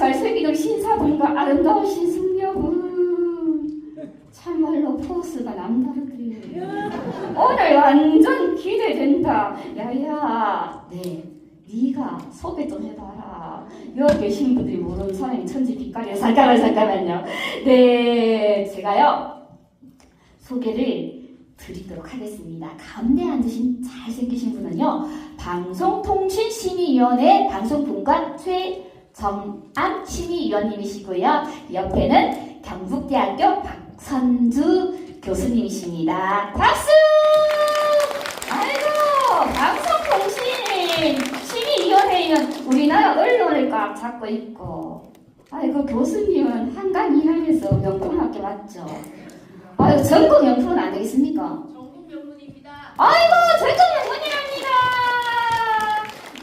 잘생기는 신사분과 아름다우신 숙녀분. 참말로 포스가 남다르네. 오늘 완전 기대된다. 야야, 네가 소개 좀 해봐라. 여기 계신 분들이 모르는 사람이 천지 빛깔이에요. 잠깐만요. 네, 제가요 소개를 드리도록 하겠습니다. 가운데 앉으신 잘생기신 분은요, 방송통신심의위원회 방송분과 최정암 심의위원님이시고요. 옆에는 경북대학교 박선주 교수님이십니다. 박수! 아이고, 방송통신 심의위원회는 우리나라 언론을 꽉 잡고 있고, 아이고, 교수님은 한강 일하면서 명품학교 맞죠? 아이고, 전국 명품은 안 되겠습니까? 전국 명문입니다. 아이고, 전국 명문이랍니다.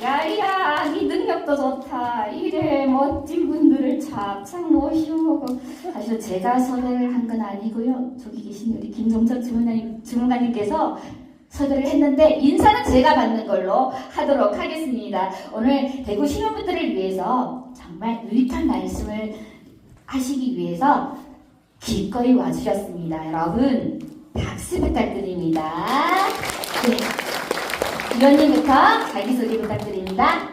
야야, 네 능력도 좋다. 이래 멋진 분들을 착착 모시고. 사실 제가 섭외를 한 건 아니고요. 저기 계신 우리 김종철 주무관님께서 섭외를 했는데 인사는 제가 받는 걸로 하도록 하겠습니다. 오늘 대구 시민분들을 위해서 정말 유익한 말씀을 하시기 위해서 기꺼이 와주셨습니다. 여러분 박수 부탁드립니다. 네. 위원님부터 자기소개 부탁드립니다.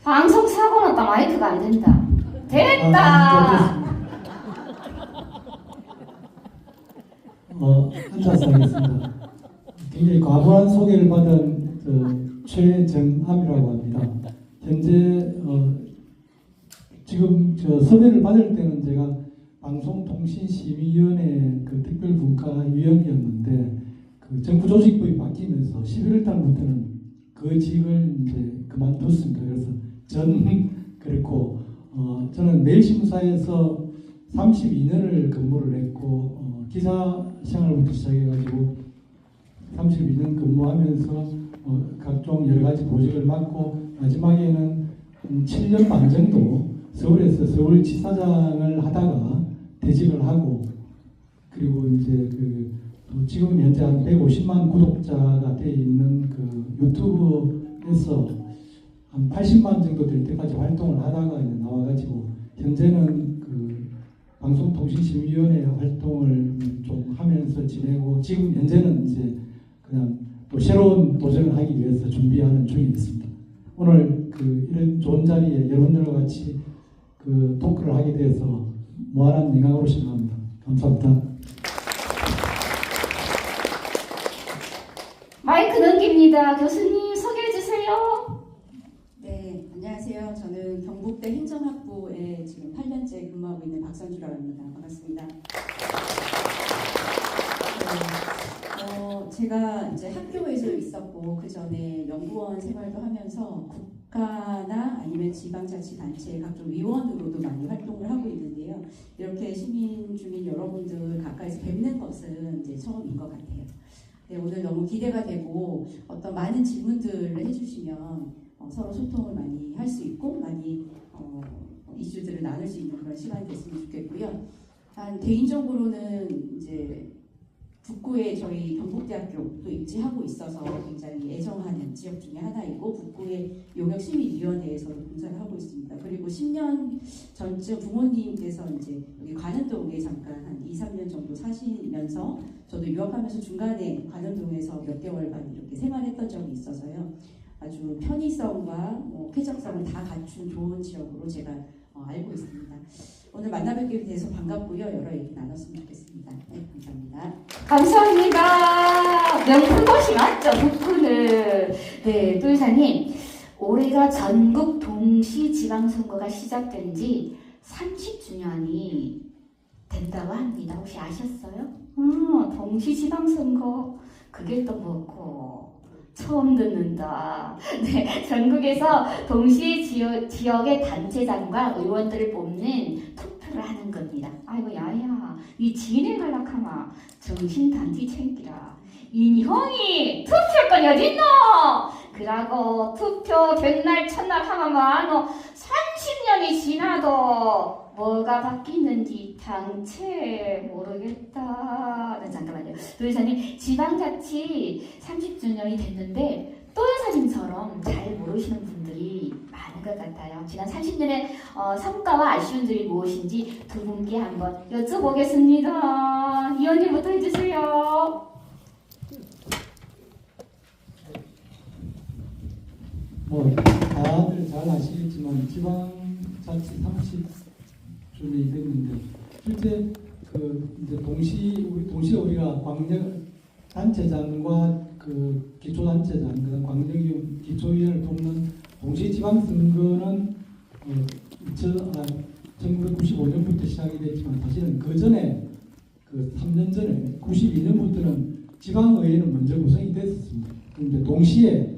방송 사고 났다. 마이크가 안 된다. 됐다. 앉아서 하겠습니다. 굉장히 과도한 소개를 받은 최정암이라고 합니다. 현재 지금 섭외를 받을 때는 제가 방송통신심의위원회 특별분과위원이었는데 정부 조직법이 바뀌면서 11월 달부터는 그 직을 이제 그만뒀습니다. 그래서 그렇고 저는 매일신문사에서 32년을 근무를 했고 기자 생활부터 시작해가지고 32년 근무하면서 각종 여러 가지 보직을 맡고 마지막에는 7년 반 정도 서울에서 서울지사장을 하다가 퇴직을 하고 그리고 이제 지금 현재 한 150만 구독자가 돼 있는 유튜브에서 한 80만 정도 될 때까지 활동을 하다가 이제 나와가지고 현재는 방송통신심의위원회 활동을 좀 하면서 지내고 지금 현재는 이제 그냥 또 새로운 도전을 하기 위해서 준비하는 중에 있습니다. 오늘 이런 좋은 자리에 여러분들과 같이 토크를 하게 돼서 무한한 영광으로 생각합니다. 감사합니다. 마이크 넘깁니다. 교수님 소개해 주세요. 네, 안녕하세요. 저는 경북대 행정학부에 지금 8년째 근무하고 있는 박선주라고 합니다. 반갑습니다. 제가 이제 학교에서 있었고 그 전에 연구원 생활도 하면서 국가나 아니면 지방자치단체 각종 위원으로도 많이 활동을 하고 있는데요. 이렇게 시민 주민 여러분들 가까이서 뵙는 것은 이제 처음인 것 같아요. 네, 오늘 너무 기대가 되고 어떤 많은 질문들을 해주시면 서로 소통을 많이 할 수 있고 많이 이슈들을 나눌 수 있는 그런 시간이 됐으면 좋겠고요. 개인적으로는 이제 북구에 저희 경북대학교도 입지하고 있어서 굉장히 애정하는 지역 중에 하나이고 북구의 용역심의위원회에서도 봉사를 하고 있습니다. 그리고 10년 전쯤 부모님께서 이제 여기 관현동에 잠깐 한 2, 3년 정도 사시면서 저도 유학하면서 중간에 관현동에서 몇 개월간 이렇게 생활했던 적이 있어서요. 아주 편의성과 쾌적성을 다 갖춘 좋은 지역으로 제가 알고 있습니다. 오늘 만나뵙게 돼서 반갑고요. 여러 얘기 나눴으면 좋겠습니다. 네, 감사합니다. 감사합니다. 명품 도시 맞죠? 북구는. 네, 또 이사님. 올해가 전국 동시지방선거가 시작된 지 30주년이 된다고 합니다. 혹시 아셨어요? 동시지방선거. 그게 또 뭐고. 처음 듣는다. 네, 전국에서 동시 지역의 단체장과 의원들을 뽑는 투표를 하는 겁니다. 아이고 야야, 이 진행하려고 하마 정신 단디 챙기라. 인형이 투표권이 어딨노? 그러고 투표 백날 첫날 하면 30 30년이 지나도 뭐가 바뀌는지 당최 모르겠다. 잠깐만요. 도의사님, 지방자치 30주년이 됐는데 또 여사님처럼 잘 모르시는 분들이 많은 것 같아요. 지난 30년의 성과와 아쉬움들이 무엇인지 두 분께 한번 여쭤보겠습니다. 이원님부터 해주세요. 뭐 다들 잘 아시겠지만 지방자치 30주년이 됐는데 실제 이제 동시에 우리가 광역 단체장과 기초단체장, 그다음 광역위원, 기초위원을 뽑는 동시 지방선거는 1995년부터 시작이 됐지만 사실은 그 전에 3년 전에 92년부터는 지방의회는 먼저 구성이 됐었습니다. 그런데 동시에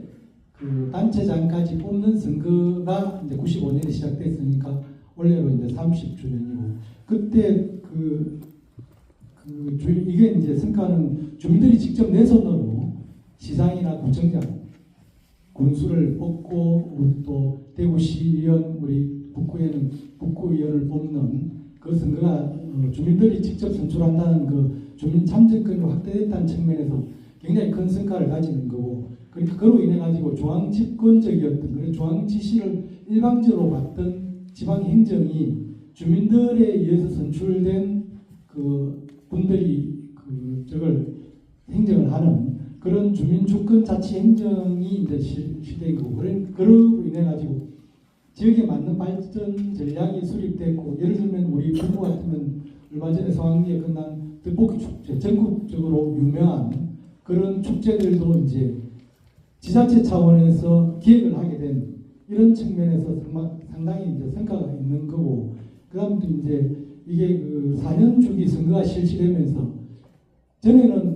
단체장까지 뽑는 선거가 이제 95년에 시작됐으니까 올해로 이제 30주년이고 그때 이게 이제 성과는 주민들이 직접 내 손으로 시장이나 구청장, 군수를 뽑고 또 대구시의원, 우리 북구에는 북구의원을 뽑는 그 선거가 주민들이 직접 선출한다는 주민 참정권이 확대됐다는 측면에서 굉장히 큰 성과를 가지는 거고 그러니까 그로 인해 가지고 중앙 집권적이었던 그런 중앙 지시를 일방적으로 받던 지방 행정이 주민들에 의해서 선출된 분들이 저걸 행정을 하는 그런 주민 주권 자치 행정이 이제 시대인 거고 그로 인해 가지고 지역에 맞는 발전 전략이 수립됐고 예를 들면 우리 북구 같으면 얼마 전에 성황리에 끝난 떡볶이 축제 전국적으로 유명한 그런 축제들도 이제 지자체 차원에서 기획을 하게 된 이런 측면에서 상당히 이제 성과가 있는 거고 그다음 또 이제 이게 4년 주기 선거가 실시되면서 전에는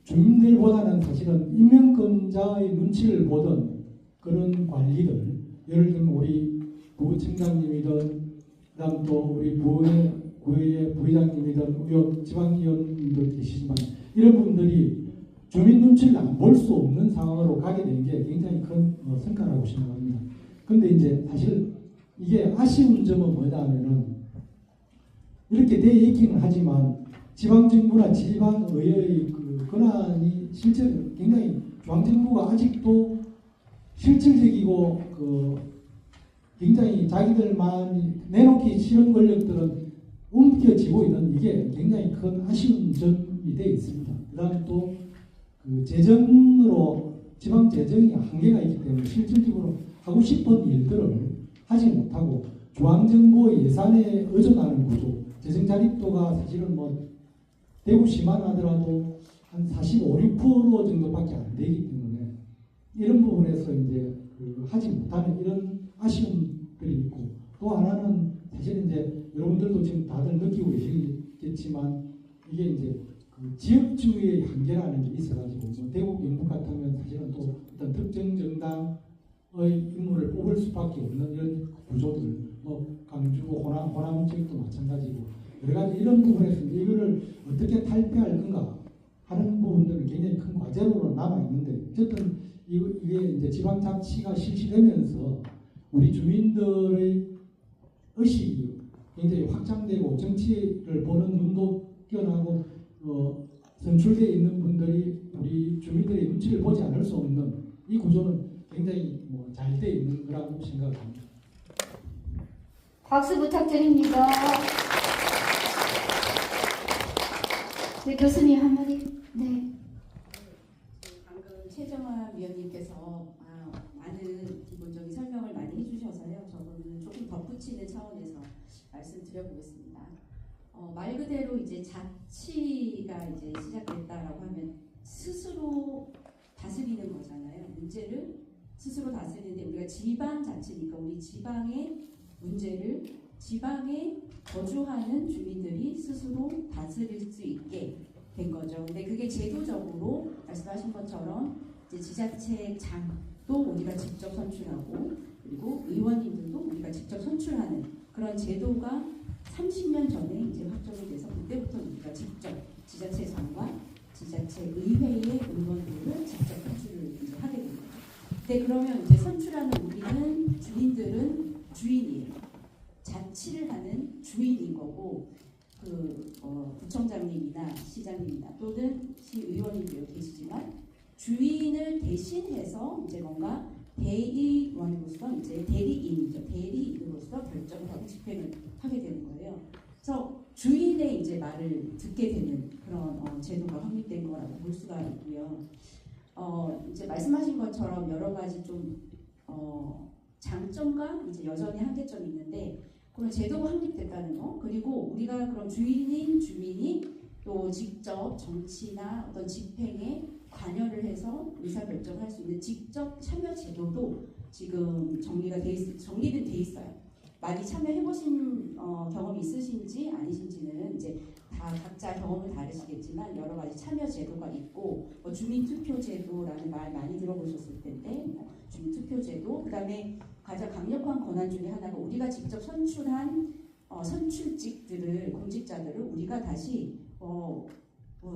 주민들보다는 사실은 임명권자의 눈치를 보던 그런 관리들 예를 들면 우리 부청장님이든 그다음 또 우리 구의 부회장님이든 지방위원님들 계시지만 이런 분들이 주민 눈치를 안 볼 수 없는 상황으로 가게 된 게 굉장히 큰 성과라고 생각합니다. 그런데 이제 사실 이게 아쉬운 점은 뭐냐면은 이렇게 돼 있기는 하지만 지방정부나 지방의회의 권한이 실제로 굉장히 중앙정부가 아직도 실질적이고 굉장히 자기들만 내놓기 싫은 권력들은 움켜쥐고 있는 이게 굉장히 큰 아쉬운 점이 되어 있습니다. 그 다음에 또 재정으로 지방 재정이 한계가 있기 때문에 실질적으로 하고 싶은 일들을 하지 못하고 중앙정부 예산에 의존하는 구조 재정 자립도가 사실은 대구시만 하더라도 한 45, 6% 정도밖에 안 되기 때문에 이런 부분에서 이제 하지 못하는 이런 아쉬움들이 있고 또 하나는 사실 이제 여러분들도 지금 다들 느끼고 계시겠지만 이게 이제 지역주의의 한계라는 게 있어가지고 대구 경북 같으면 사실은 또 어떤 특정 정당의 인물을 뽑을 수밖에 없는 이런 구조들 강주, 호남 지역도 마찬가지고 여러 가지 이런 부분에서 이거를 어떻게 탈피할 건가 하는 부분들은 굉장히 큰 과제로 남아 있는데 어쨌든 이게 이제 지방자치가 실시되면서 우리 주민들의 의식이 굉장히 확장되고 정치를 보는 눈도 뛰어나고 선출되어 있는 분들이 우리 주민들의 눈치를 보지 않을 수 없는 이 구조는 굉장히 잘 되어 있는 거라고 생각합니다. 박수 부탁드립니다. 네, 교수님 한마디. 네. 방금 최정화 위원님께서 많은 기본적인 설명을 많이 해주셔서요. 저는 조금 덧붙이는 차원에서 말씀드려보겠습니다. 말 그대로 이제 자치가 이제 시작됐다라고 하면 스스로 다스리는 거잖아요. 문제를 스스로 다스리는데 우리가 지방 자치니까 우리 지방의 문제를 지방에 거주하는 주민들이 스스로 다스릴 수 있게 된 거죠. 근데 그게 제도적으로 말씀하신 것처럼 이제 지자체장도 우리가 직접 선출하고 그리고 의원님들도 우리가 직접 선출하는 그런 제도가 30년 전에 이제 확정이 돼서 그때부터 우리가 직접 지자체장과 지자체의회의 의원들을 직접 선출을 이제 하게 됩니다. 근데 그러면 이제 선출하는 우리는 주민들은 주인이에요. 자치를 하는 주인인 거고 구청장님이나 시장님이나 또는 시의원님도 계시지만 주인을 대신해서 이제 뭔가 대의원으로서 이제 대리인으로서 결정을 하고 집행을 하게 되는 거예요. 그래서 주인의 이제 말을 듣게 되는 그런 제도가 확립된 거라고 볼 수가 있고요. 이제 말씀하신 것처럼 여러 가지 좀 장점과 이제 여전히 한계점이 있는데 그런 제도가 확립됐다는 거 그리고 우리가 그런 주민이 또 직접 정치나 어떤 집행에 관여를 해서 의사결정할 수 있는 직접 참여 제도도 지금 정리된 돼 있어요. 많이 참여해보신 경험이 있으신지 아니신지는 이제 다 각자 경험은 다르시겠지만 여러 가지 참여 제도가 있고 주민투표제도라는 말 많이 들어보셨을 텐데 주민투표제도 그다음에 가장 강력한 권한 중에 하나가 우리가 직접 선출한 선출직들을 공직자들을 우리가 다시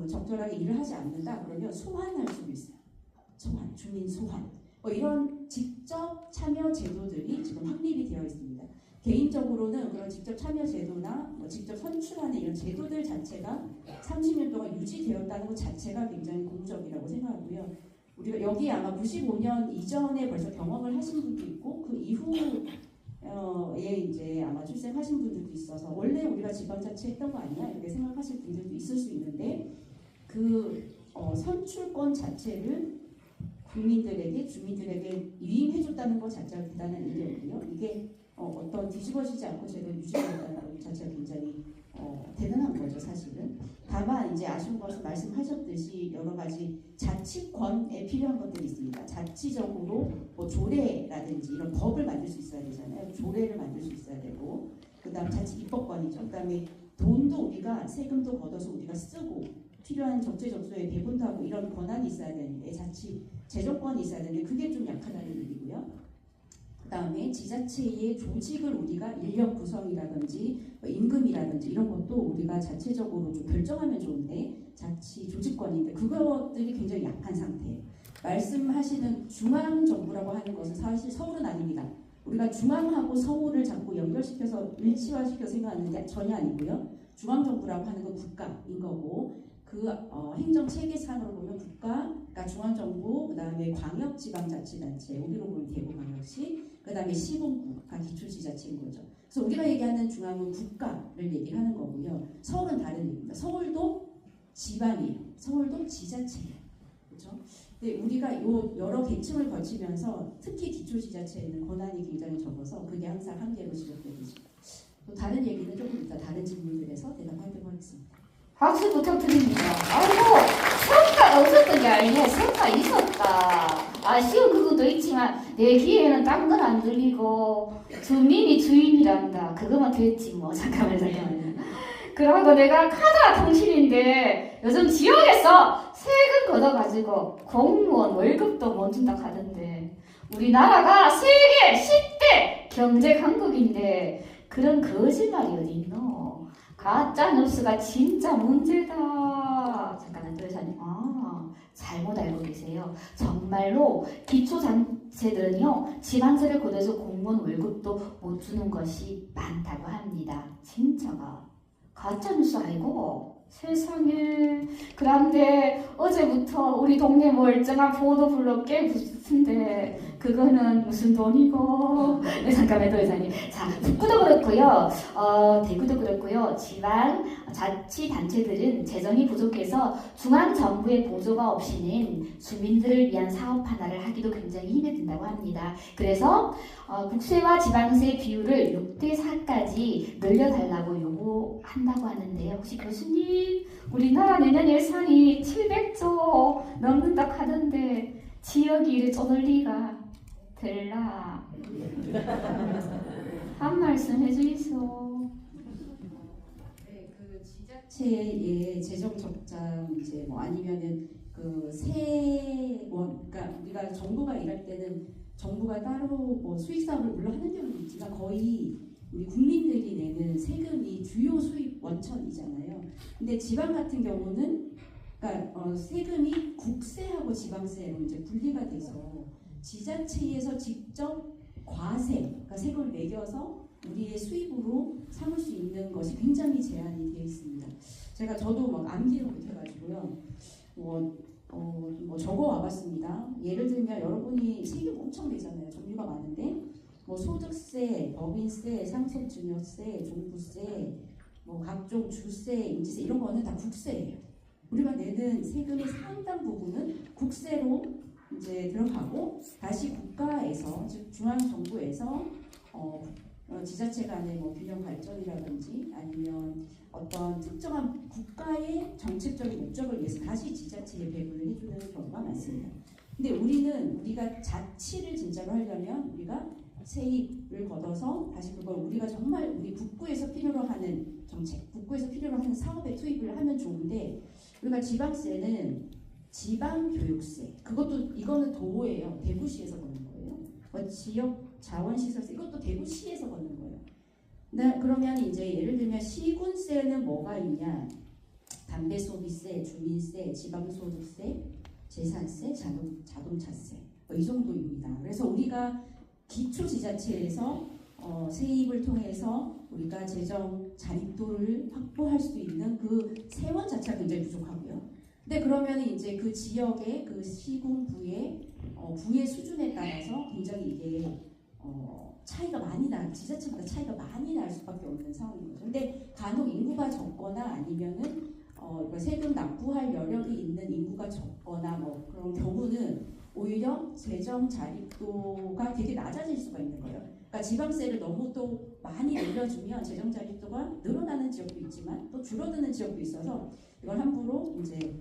적절하게 일을 하지 않는다 그러면 소환할 수도 있어요. 주민 소환 이런 직접 참여 제도들이 지금 확립이 되어 있습니다. 개인적으로는 그런 직접 참여 제도나 직접 선출하는 이런 제도들 자체가 30년 동안 유지되었다는 것 자체가 굉장히 고무적이라고 생각하고요. 우리가 여기 아마 95년 이전에 벌써 경험을 하신 분도 있고 그 이후에 이제 아마 출생하신 분들도 있어서 원래 우리가 지방자치 했던 거 아니야? 이렇게 생각하실 분들도 있을 수 있는데 그 선출권 자체를 주민들에게 위임해줬다는 것 자체가 대단한 일이었고요. 이게 어떤 뒤집어지지 않고 제대로 유지되었다는 것 자체가 굉장히 대단한 거죠, 사실은. 다만 이제 아쉬운 것은 말씀하셨듯이 여러 가지 자치권에 필요한 것들이 있습니다. 자치적으로 조례라든지 이런 법을 만들 수 있어야 되잖아요. 조례를 만들 수 있어야 되고, 그다음 자치 입법권이죠. 그다음에 돈도 우리가 세금도 걷어서 우리가 쓰고 필요한 적재적소에 배분도 하고 이런 권한이 있어야 되는데 자치 재정권이 있어야 되는데 그게 좀 약하다는 얘기고요. 그 다음에 지자체의 조직을 우리가 인력 구성이라든지 임금이라든지 이런 것도 우리가 자체적으로 좀 결정하면 좋은데 자치 조직권인데 그것들이 굉장히 약한 상태예요. 말씀하시는 중앙정부라고 하는 것은 사실 서울은 아닙니다. 우리가 중앙하고 서울을 자꾸 연결시켜서 일치화시켜서 생각하는데 전혀 아니고요. 중앙정부라고 하는 건 국가인 거고 그 행정체계상으로 보면 국가, 그러니까 중앙정부, 그 다음에 광역지방자치단체, 우리로 보면 대구광역시, 그 다음에 시군구가 기초지자체인 거죠. 그래서 우리가 얘기하는 중앙은 국가를 얘기하는 거고요. 서울은 다른 얘기입니다. 서울도 지방이에요. 서울도 지자체예요. 그렇죠? 근데 우리가 여러 계층을 거치면서 특히 기초지자체에는 권한이 굉장히 적어서 그게 항상 한계로 지적되고 있습니다. 또 다른 얘기는 조금 이따 다른 질문들에서 대답하도록 하겠습니다. 박수 부탁드립니다. 아이고, 성과가 없었던 게 아니네. 성과 있었다. 아쉬운 그것도 있지만 내 귀에는 딴 건 안 들리고 주민이 주인이란다. 그거만 됐지 뭐. 잠깐만요. 그러고 내가 카드가 통신인데 요즘 지역에서 세금 걷어가지고 공무원 월급도 못 준다 하던데 우리나라가 세계 10대 경제 강국인데 그런 거짓말이 어디 있노? 가짜 뉴스가 진짜 문제다. 잠깐만 들으셨니? 잘못 알고 계세요. 정말로 기초단체들은요 지방세를 걷어서 공무원 월급도 못 주는 것이 많다고 합니다. 진짜가 가짜 뉴스 아니고 세상에. 그런데 어제부터 우리 동네 멀쩡한 보도블록 꽤 붙은데 그거는 무슨 돈이고. 네, 잠깐만요, 회장님. 자, 북구도 그렇고요, 대구도 그렇고요. 지방 자치단체들은 재정이 부족해서 중앙정부의 보조가 없이는 주민들을 위한 사업 하나를 하기도 굉장히 힘이 든다고 합니다. 그래서 국세와 지방세 비율을 6대4까지 늘려달라고 요구한다고 하는데요. 혹시 교수님, 우리나라 내년 예산이 700조 넘는다 하던데 지역이 이래 쪼들 리가 될라. 한 말씀 해주이소. 네, 그 지자체의 재정 적자 문제 아니면은 그 세원, 그러니까 우리가 정부가 일할 때는 정부가 따로 수익 사업을 물론 하는 경우도 있지만 거의 우리 국민들이 내는 세금이 주요 수입 원천이잖아요. 근데 지방 같은 경우는 그러니까 세금이 국세하고 지방세로 이제 분리가 돼서 지자체에서 직접 과세, 그러니까 세금을 매겨서 우리의 수입으로 삼을 수 있는 것이 굉장히 제한이 되어 있습니다. 저도 막 암기를 못해가지고요. 뭐 적어 와봤습니다. 예를 들면 여러분이 세금 엄청 내잖아요. 종류가 많은데 뭐 소득세, 법인세, 상속증여세, 종부세, 뭐 각종 주세, 임시세 이런 거는 다 국세예요. 우리가 내는 세금의 상당 부분은 국세로 이제 들어가고 다시 국가에서 즉 중앙 정부에서 지자체 간의 뭐 균형 발전이라든지 아니면 어떤 특정한 국가의 정책적인 목적을 위해서 다시 지자체에 배분을 해주는 경우가 많습니다. 근데 우리가 자치를 진짜로 하려면 우리가 세입을 걷어서 다시 그걸 우리가 정말 우리 북부에서 필요로 하는 정책, 북부에서 필요로 하는 사업에 투입을 하면 좋은데 우리가 지방세는 지방교육세, 이거는 도예요. 대구시에서 걷는 거예요. 지역 자원시설세 이것도 대구시에서 걷는 거예요. 그러면 이제 예를 들면 시군세는 뭐가 있냐? 담배소비세, 주민세, 지방소득세, 재산세, 자동차세 이 정도입니다. 그래서 우리가 기초지자체에서 세입을 통해서 우리가 재정 자립도를 확보할 수 있는 그 세원 자체가 굉장히 부족하고요. 근데 그러면 이제 그 지역의 그 시군구의 부의 수준에 따라서 굉장히 이게 차이가 많이 지자체마다 차이가 많이 날 수밖에 없는 상황인 거죠. 근데 간혹 인구가 적거나 아니면은 세금 납부할 여력이 있는 인구가 적거나 뭐 그런 경우는 오히려 재정 자립도가 되게 낮아질 수가 있는 거예요. 그러니까 지방세를 너무 또 많이 올려주면 재정 자립도가 늘어나는 지역도 있지만 또 줄어드는 지역도 있어서 이걸 함부로 이제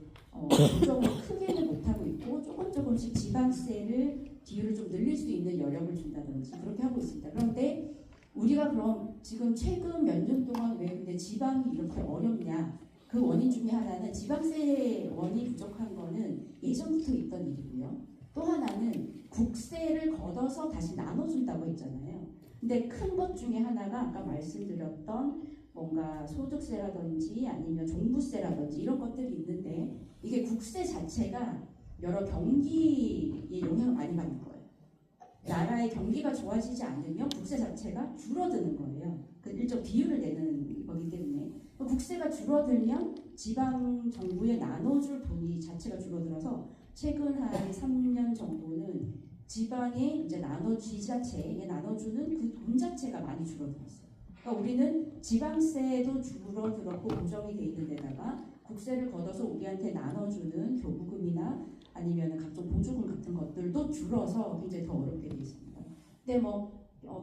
조정을 크게는 못하고 있고 조금씩 지방세를 비율을 좀 늘릴 수 있는 여력을 준다든지 그렇게 하고 있습니다. 그런데 우리가 그럼 지금 최근 몇 년 동안 왜 근데 지방이 이렇게 어렵냐? 그 원인 중에 하나는 지방세원이 부족한 거는 예전부터 있던 일이고요. 또 하나는 국세를 걷어서 다시 나눠준다고 했잖아요. 근데 큰 것 중에 하나가 아까 말씀드렸던 뭔가 소득세라든지 아니면 종부세라든지 이런 것들이 있는데 이게 국세 자체가 여러 경기에 영향을 많이 받는 거예요. 나라의 경기가 좋아지지 않으면 국세 자체가 줄어드는 거예요. 그 일정 비율을 내는 거기 때문에 국세가 줄어들면 지방 정부에 나눠줄 돈이 자체가 줄어들어서 최근 한 3년 정도는 지방에 이제 지자체에 나눠주는 그 돈 자체가 많이 줄어들었어요. 그러니까 우리는 지방세도 줄어들었고 고정이 돼 있는 데다가 국세를 걷어서 우리한테 나눠주는 교부금이나 아니면 각종 보조금 같은 것들도 줄어서 굉장히 더 어렵게 되어 있습니다. 근데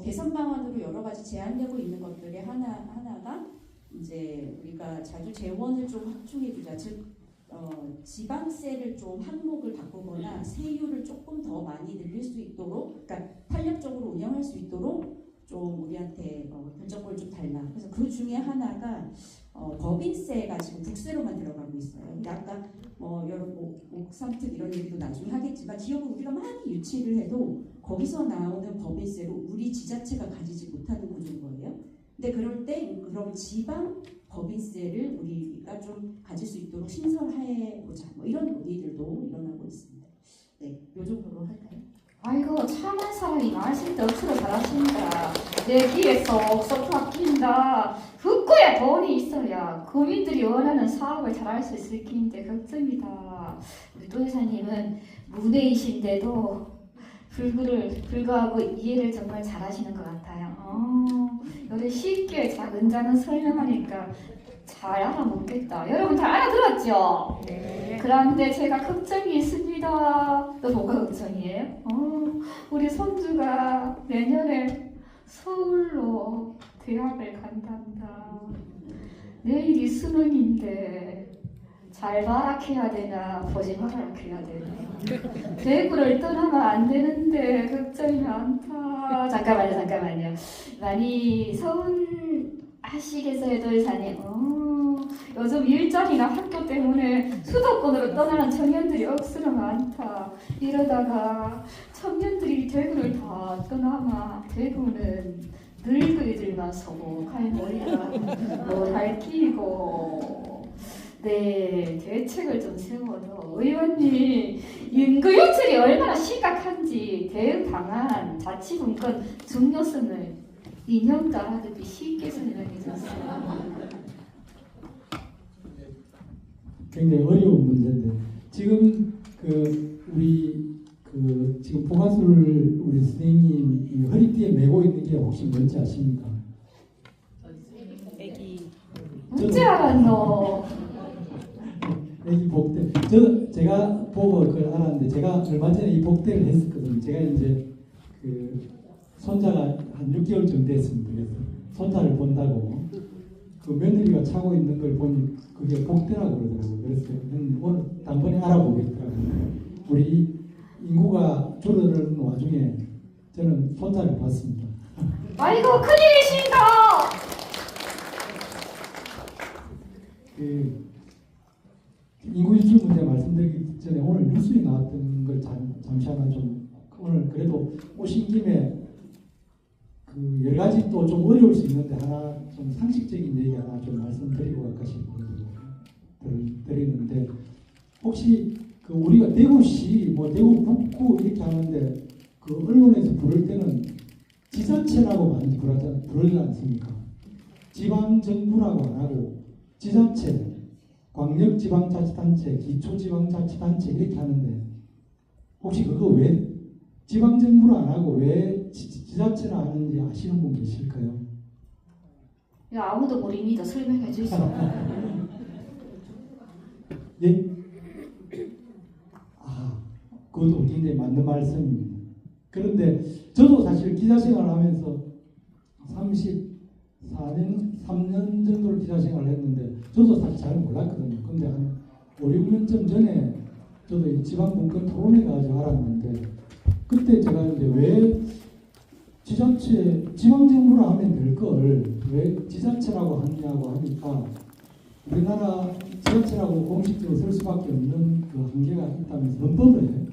개선 방안으로 여러 가지 제한되고 있는 것들의 하나가 이제 우리가 자주 재원을 좀 확충해주자, 즉 지방세를 좀 항목을 바꾸거나 세율을 조금 더 많이 늘릴 수 있도록, 그러니까 탄력적으로 운영할 수 있도록 좀 우리한테 결정권을 좀 달라. 그래서 그 중에 하나가 법인세가 지금 국세로만 들어가고 있어요. 근데 아까 여러 옥삼특 이런 얘기도 나중에 하겠지만 기업은 우리가 많이 유치를 해도 거기서 나오는 법인세로 우리 지자체가 가지지 못하는 구조인 거예요. 근데 그럴 때 그럼 지방 법인세를 우리가 좀 가질 수 있도록 신설해보자. 이런 논의들도 일어나고 있습니다. 네, 요 정도로 할까요? 아이고 참한 사람이 말씀도 억수로 잘하신다. 내 귀에 쏙쏙 박힌다. 북구에 돈이 있어야 국민들이 원하는 사업을 잘할 수 있을 텐데 걱정이다. 우리 또 여사님은 무대이신데도 불구하고 이해를 정말 잘하시는 것 같아요. 이렇게 쉽게 작은 자는 설명하니까 잘 알아먹겠다. 여러분 다 알아들었죠? 네. 그런데 제가 걱정이 있습니다. 또 뭐가 걱정이에요? 우리 손주가 내년에 서울로 대학을 간단다. 내일이 수능인데 잘 발악해야 되나 보지 말아야 되나. 대구를 떠나면 안 되는데 걱정이 많다. 잠깐만요. 많이 서운하시겠어요, 도의사님. 요즘 일자리나 학교 때문에 수도권으로 떠나는 청년들이 억수로 많다. 이러다가 청년들이 대구를 다 떠나면 대구는 늙은이들만 서고 머리가 닳기고 네, 대책을 좀 세워서 의원님 인구 유출이 얼마나 심각한지 당시 대응당한 자치분권 중요성을 인형 따라하듯이 쉽게 설명해 줬어요. 굉장히 어려운 문제인데 지금 우리 지금 포가수를 우리 선생님이 이 허리띠에 메고 있는 게 혹시 뭔지 아십니까? 애기. 문제 알았노. 애기 복대. 제가 보고 그걸 알았는데 제가 얼마 전에 이 복대를 했었거든요. 제가 이제 손자가 한 6개월 정도 됐습니다. 그래서 손자를 본다고 그 며느리가 차고 있는 걸 보니 그게 복대라고 그러더라고요. 그래서 오늘 단번에 알아보겠더라고요. 우리 인구가 줄어드는 와중에 저는 손자를 봤습니다. 아이고 큰일이신가. 인구 유출 문제 말씀드리기 전에 오늘 뉴스에 나왔던 걸 잠시 하나 좀 오늘 그래도 오신 김에 여러 가지 또 좀 어려울 수 있는데 하나 좀 상식적인 얘기 하나 좀 말씀드리고 갈까 싶어서 드리는데 혹시 우리가 대구시 대구 북구 이렇게 하는데 언론에서 부를 때는 지자체라고 많이 부르지 않습니까? 지방정부라고 안 하고 지자체, 광역지방자치단체, 기초지방자치단체 이렇게 하는데 혹시 그거 왜 지방정부를 안 하고 왜 지자체를 하는지 아시는 분 계실까요? 야, 아무도 모릅니다. 설명해 주시오. 예? 그것도 굉장히 맞는 말씀입니다. 그런데 저도 사실 기자생활을 하면서 34년, 3년 정도를 기자생활을 했는데 저도 사실 잘 몰랐거든요. 근데 한 5, 6년쯤 전에 저도 이 지방분권 토론회 가지고 알았는데 그때 제가 이제 왜 지자체, 지방정부라 하면 될 걸 왜 지자체라고 하느냐고 하니까 우리나라 지자체라고 공식적으로 쓸 수밖에 없는 그 한계가 있다면서 헌법에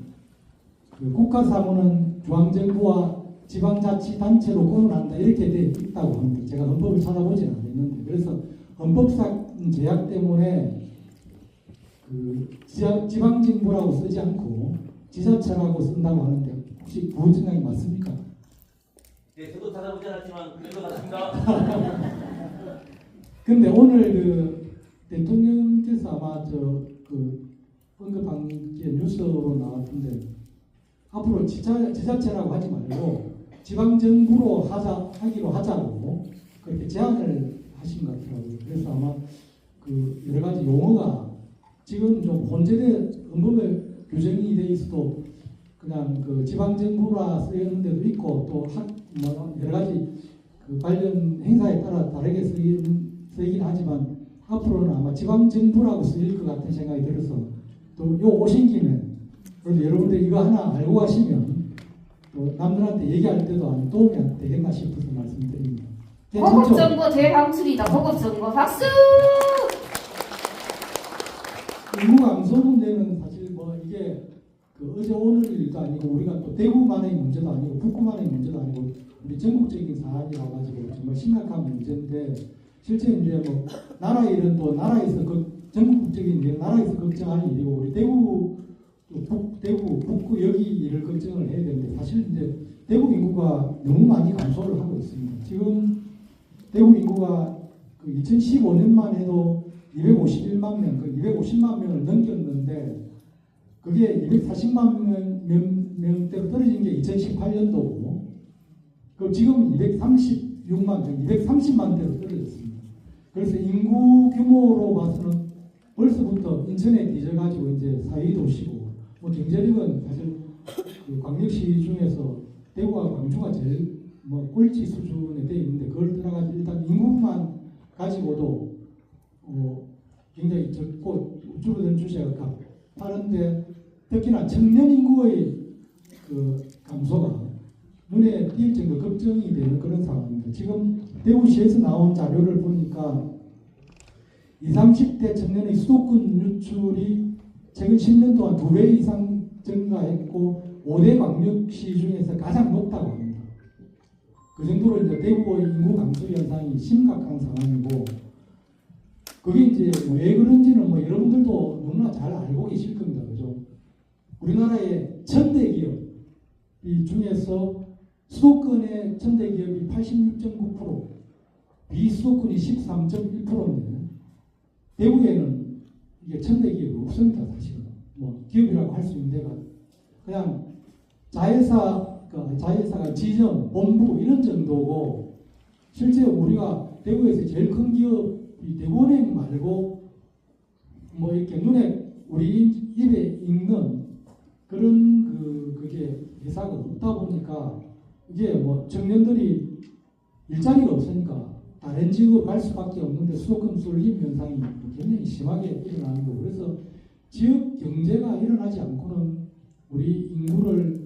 국가사무는 중앙정부와 지방자치단체로 구분한다 이렇게 돼 있다고 합니다. 제가 헌법을 찾아보지는 않았는데 그래서 헌법상 제약 때문에 지방정부라고 쓰지 않고 지자체라고 쓴다고 하는데 혹시 그 생각이 맞습니까? 네, 저도 찾아보지 않았지만 그런 것 같습니다. 근데 오늘 대통령께서 아마 언급한 게 뉴스로 나왔던데 앞으로 지자체라고 하지 말고 지방정부로 하기로 하자고 그렇게 제안을 하신 것 같더라고요. 그래서 아마 여러 가지 용어가 지금 좀 혼재돼 헌법에 규정이 돼 있어도 그냥 지방정부라 쓰이는 데도 있고 또 여러 가지 관련 행사에 따라 다르게 쓰이긴 하지만 앞으로는 아마 지방정부라고 쓰일 것 같은 생각이 들어서 또 요 오신 김에 그래도 여러분들 이거 하나 알고 가시면 또 남들한테 얘기할 때도 도움이 되겠나 싶어서 말씀드립니다. 고급정보 대방출이다. 고급정보 박수. 인구 감소 문제는 사실 이게 어제 오늘 일도 아니고 우리가 또 대구만의 문제도 아니고 북구만의 문제도 아니고 우리 전국적인 사안이라 가지고 정말 심각한 문제인데 실제 이제 나라 일은 또 나라에서 전국적인 일 나라에서 걱정할 일이고 우리 대구 북구 여기 일을 걱정을 해야 되는데 사실 이제 대구 인구가 너무 많이 감소를 하고 있습니다. 지금 대구 인구가 2015년만 해도 251만 명, 250만 명을 넘겼는데 그게 240만 명대로 떨어진 게 2018년도고 그럼 지금 236만 명, 230만 대로 떨어졌습니다. 그래서 인구 규모로 봐서는 벌써부터 인천에 뒤져가지고 이제 사회도시고 경제력은 사실 광역시 중에서 대구와 광주가 제일 꼴찌 수준에 돼 있는데 그걸 떠나가지고 일단 인구만 가지고도 굉장히 적고 줄어든 추세가 가파른데 특히나 청년 인구의 감소가 눈에 띌 정도 걱정이 되는 그런 상황입니다. 지금 대구시에서 나온 자료를 보니까 20, 30대 청년의 수도권 유출이 최근 10년 동안 2배 이상 증가했고 5대 광역시 중에서 가장 높다고 합니다. 그 정도로 이제 대구의 인구 감소 현상이 심각한 상황이고 그게 이제 왜 그런지는 여러분들도 너무나 잘 알고 계실 겁니다. 그죠? 우리나라의 천대 기업, 이 중에서 수도권의 전대 기업이 86.9%, 비수도권이 13.1%인데 대구에는 이게 전대 기업이 없습니다. 사실은 뭐 기업이라고 할 수 있는 데가 그냥 자회사가 지점, 본부 이런 정도고 실제 우리가 대구에서 제일 큰 기업이 대구은행 말고 뭐 이렇게 눈에 우리 입에 익는 그런 그게 회사가 없다 보니까 이게 뭐 청년들이 일자리가 없으니까 다른 지역으로 갈 수밖에 없는데 수도권 쏠림 현상이 굉장히 심하게 일어나는 거고 그래서 지역 경제가 일어나지 않고는 우리 인구를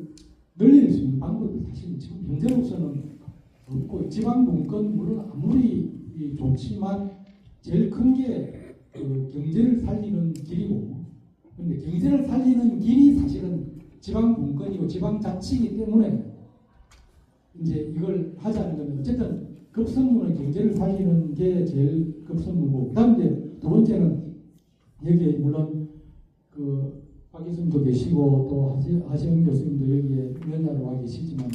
늘릴 수 있는 방법이 사실 지금 현재로서는 없고 지방 분권 물론 아무리 좋지만 제일 큰 게 그 경제를 살리는 길이고 근데 경제를 살리는 길이 사실은 지방 분권이고 지방 자치이기 때문에 이제 이걸 하자는 거는 어쨌든 급선무는 경제를 살리는 게 제일 급선무고 그다음 이제 두 번째는 여기에 물론 그 박 교수님도 계시고 또 하시영 교수님도 여기에 연야로 와 계시지만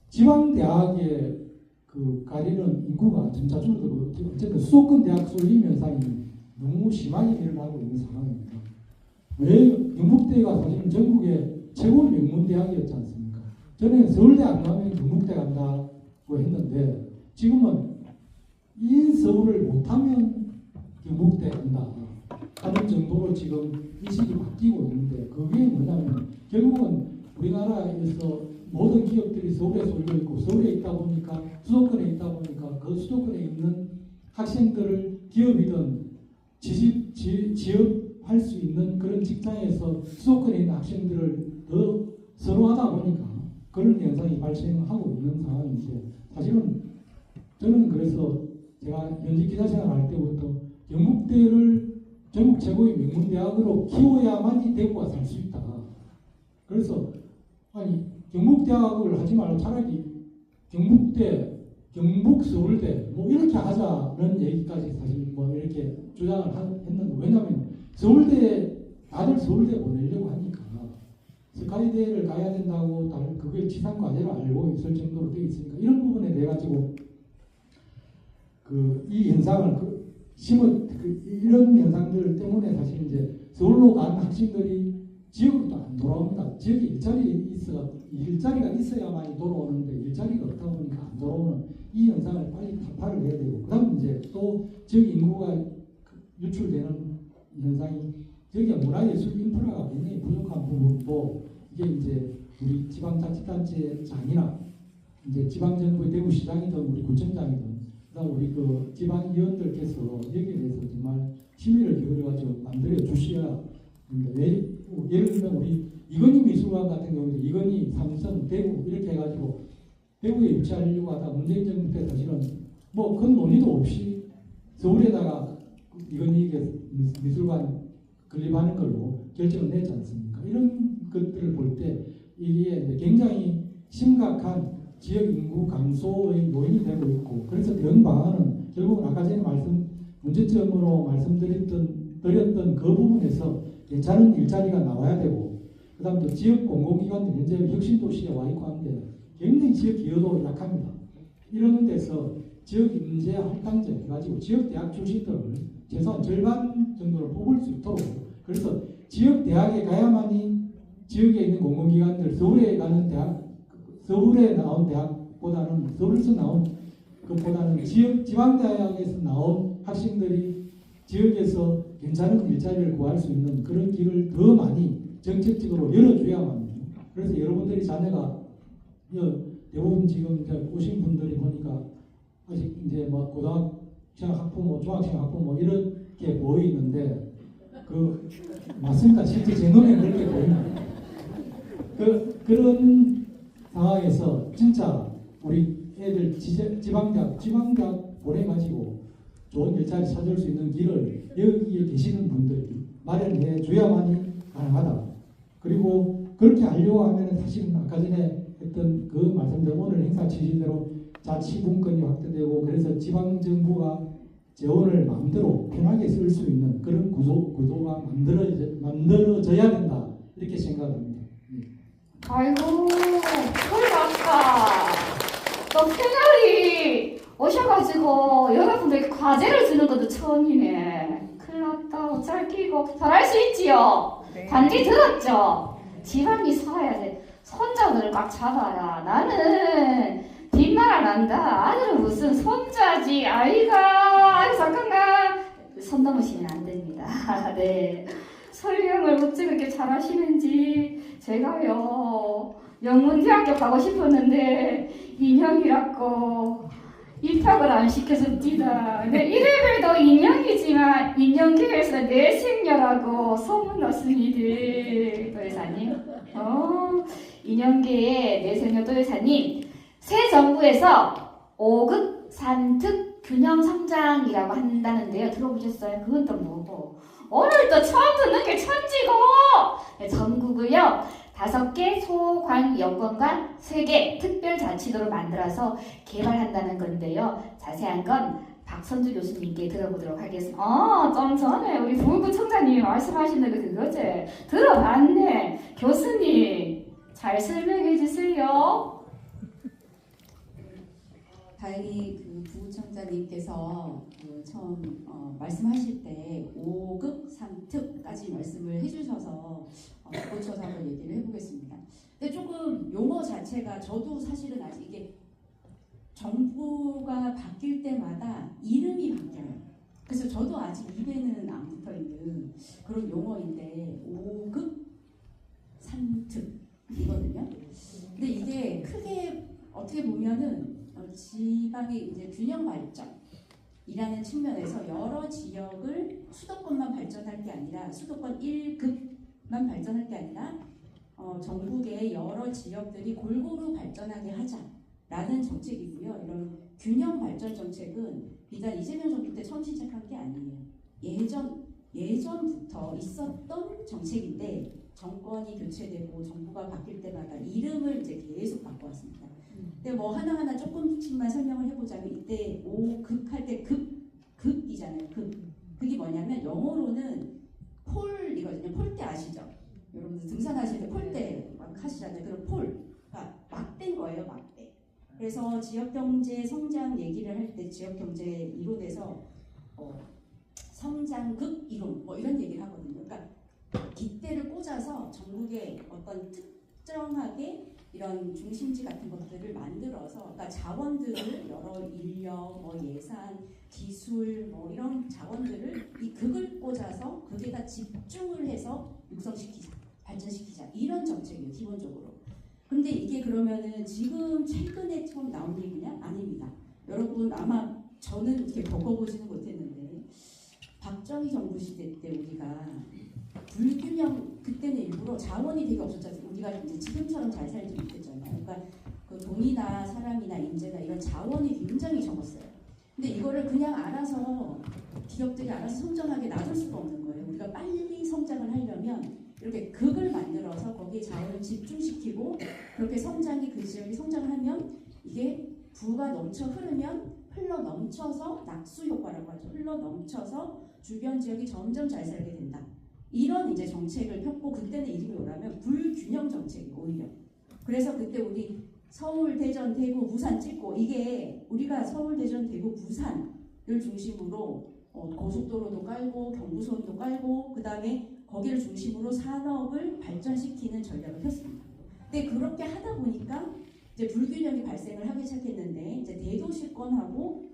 지방 대학의 그 가리는 인구가 점차 줄어들고 어쨌든 수도권 대학 쏠림 현상이 너무 심하게 일어나고 있는 상황입니다. 왜 경북대가 사실은 전국의 최고 명문 대학이었지 않습니까? 전에 서울대 안 가면 경북대 간다고 했는데 지금은 이 서울을 못하면 경북대 간다 하는 정도로 지금 인식이 바뀌고 있는데 그게 뭐냐면 결국은 우리나라에서 모든 기업들이 서울에 쏠려 있고 서울에 있다 보니까 수도권에 있다 보니까 그 수도권에 있는 학생들을 기업이든 취업할 수 있는 그런 직장에서 수도권에 있는 학생들을 더 선호하다 보니까 그런 현상이 발생하고 있는 상황인데 사실은 저는 그래서 제가 현직 기자 생활할 때부터 경북대를 전국 최고의 명문대학으로 키워야만이 대구가 살 수 있다. 그래서 아니 경북대학을 하지 말고 차라리 경북대, 경북서울대 뭐 이렇게 하자는 얘기까지 사실 뭐 이렇게 주장을 했는데 왜냐하면 서울대 다들 서울대 보내려고 하니까 스카이대를 가야 된다고 다들 그걸 지상과제로 알고 있을 정도로 되어 있으니까 이런 부분에 대해 가지고 이 현상을 이런 현상들 때문에 사실 이제 서울로 가는 학생들이 지역으로 또 안 돌아옵니다. 지역에 일자리가 있어야만이 돌아오는데 일자리가 없다 보니까 안 돌아오는 이 현상을 빨리 타파를 해야 되고 그다음 이제 또 지역 인구가 유출되는 현상이 지역의 문화예술 인프라가 굉장히 부족한 부분도 이게 이제 우리 지방자치단체장이나 이제 지방정부의 대구시장이든 우리 구청장이든 그다음 우리 그 지방위원들께서 여기에 대해서 정말 심의를 기울여가지고 만들어 주셔야 합니다. 예를 들면 우리 이건희 미술관 같은 경우는 이건희, 삼성, 대구 이렇게 해가지고 대구에 유치하려고 하다 문재인 정부 때 사실은 뭐 큰 논의도 없이 서울에다가 이건희 미술관 건립하는 걸로 결정을 냈지 않습니까? 이런 것들을 볼 때 이게 굉장히 심각한 지역 인구 감소의 요인이 되고 있고 그래서 대응 방안은 결국은 아까 전에 문제점으로 말씀드렸던 그 부분에서 괜찮은 일자리가 나와야 되고 그 다음 또 지역 공공기관들 현재 혁신도시에 와 있고 한데 굉장히 지역 기여도가 약합니다. 이런 데서 지역 인재 할당제 해가지고 지역 대학 출신들을 최소한 절반 정도로 뽑을 수 있도록 그래서 지역 대학에 가야만이 지역에 있는 공공기관들 서울에 가는 대학 서울에 나온 대학보다는 서울에서 나온 것보다는 지방대학에서 나온 학생들이 지역에서 괜찮은 일자리를 구할 수 있는 그런 길을 더 많이 정책적으로 열어줘야만 그래서 여러분들이 자녀가 대부분 지금 오신 분들이 보니까 아직 이제 뭐 고등학생 학부모, 중학생 학부모 이렇게 보이는데 맞습니까? 실제 제 눈에 그렇게 보입니다. 그런 상황에서 진짜 우리 애들 지방대학 보내가지고 좋은 일자리 찾을 수 있는 길을 여기에 계시는 분들이 마련해 줘야만이 가능하다. 그리고 그렇게 하려고 하면 사실은 아까 전에 했던 그 말씀대로 오늘 행사 취지대로 자치분권이 확대되고 그래서 지방정부가 재원을 마음대로 편하게 쓸 수 있는 그런 구조가 만들어져야 된다. 이렇게 생각합니다. 네. 아이고, 큰일 났다. 또 패널이 오셔가지고 여러분들 과제를 주는 것도 처음이네. 큰일 났다. 어쩔 끼고. 잘할 수 있지요? 반지 들었죠? 지방이 살아야 돼. 손자들을 꽉 잡아라. 나는 뒷말 안 한다. 아들은 무슨 손자지. 아이가. 아이고, 잠깐만. 손 넘으시면 안 됩니다. 네. 설명을 어찌 그렇게 잘하시는지. 제가요, 영문대학교 가고 싶었는데, 인형이라고 입학을 안 시켜줍니다. 네, 이래봬도 인형이지만, 인형계에서 내생녀라고 소문났습니다. 도예사님. 인형계의 내생녀 도예사님. 새 정부에서 5급 산특 균형 성장이라고 한다는데요. 들어보셨어요? 그건 또 뭐고? 오늘 또 처음 듣는 게 천지고! 네, 전국을요, 5개 소관 여건과 3개 특별자치도를 만들어서 개발한다는 건데요. 자세한 건 박선주 교수님께 들어보도록 하겠습니다. 좀 전에 우리 부부청장님이 말씀하시는 거 그거지? 들어봤네. 교수님, 잘 설명해 주세요. 다행히 그 부청장님께서 처음 말씀하실 때 5급 3특까지 말씀을 해주셔서 덧붙여서 한번 얘기를 해보겠습니다. 근데 조금 용어 자체가 저도 사실은 아직 이게 정부가 바뀔 때마다 이름이 바뀌어요. 그래서 저도 아직 입에는 안 붙어있는 그런 용어인데 5급 3특이거든요. 근데 이게 크게 어떻게 보면은 지방의 이제 균형 발전이라는 측면에서 여러 지역을 수도권만 발전할 게 아니라 수도권 1급만 발전할 게 아니라 전국의 여러 지역들이 골고루 발전하게 하자라는 정책이고요. 이런 균형 발전 정책은 비단 이재명 정부 때 처음 시작한 게 아니에요. 예전부터 있었던 정책인데 정권이 교체되고 정부가 바뀔 때마다 이름을 이제 계속 바꿔왔습니다. 근데 뭐 하나하나 조금씩만 설명을 해보자면 이때 5급 할 때 급이잖아요. 그게 뭐냐면 영어로는 폴이거든요. 폴대 아시죠? 여러분들 등산하실 때 폴대 막 하시잖아요. 그럼 그러니까 막대인 거예요. 막대. 그래서 지역경제 성장 얘기를 할 때 지역경제 이론에서 성장급 이론 뭐 이런 얘기를 하거든요. 그러니까 깃대를 꽂아서 전국에 어떤 특정하게 이런 중심지 같은 것들을 만들어서 그러니까 자원들을 여러 인력, 뭐 예산, 기술 뭐 이런 자원들을 이 극을 꽂아서 극에다 집중을 해서 육성시키자, 발전시키자 이런 정책이에요 기본적으로. 근데 이게 그러면은 지금 최근에 처음 나온 얘기냐? 아닙니다. 여러분 아마 저는 이렇게 겪어보지는 못했는데 박정희 정부 시대 때 우리가 불균형 그때는 일부러 자원이 되게 없었잖아요. 우리가 이제 지금처럼 잘 살지 못했잖아요. 그러니까 그 돈이나 사람이나 인재나 이런 자원이 굉장히 적었어요. 근데 이거를 그냥 알아서 기업들이 알아서 성장하게 놔둘 수가 없는 거예요. 우리가 빨리 성장을 하려면 이렇게 극을 만들어서 거기에 자원을 집중시키고 그렇게 성장이 그 지역이 성장을 하면 이게 부가 넘쳐 흐르면 흘러 넘쳐서 낙수 효과라고 하죠. 흘러 넘쳐서 주변 지역이 점점 잘 살게 된다. 이런 이제 정책을 폈고 그때는 이름이 뭐라면 불균형 정책이고 오히려. 그래서 그때 우리 서울, 대전, 대구, 부산 찍고 이게 우리가 서울, 대전, 대구, 부산을 중심으로 고속도로도 깔고 경부선도 깔고 그 다음에 거기를 중심으로 산업을 발전시키는 전략을 폈습니다. 근데 그렇게 하다 보니까 이제 불균형이 발생을 하기 시작했는데 이제 대도시권하고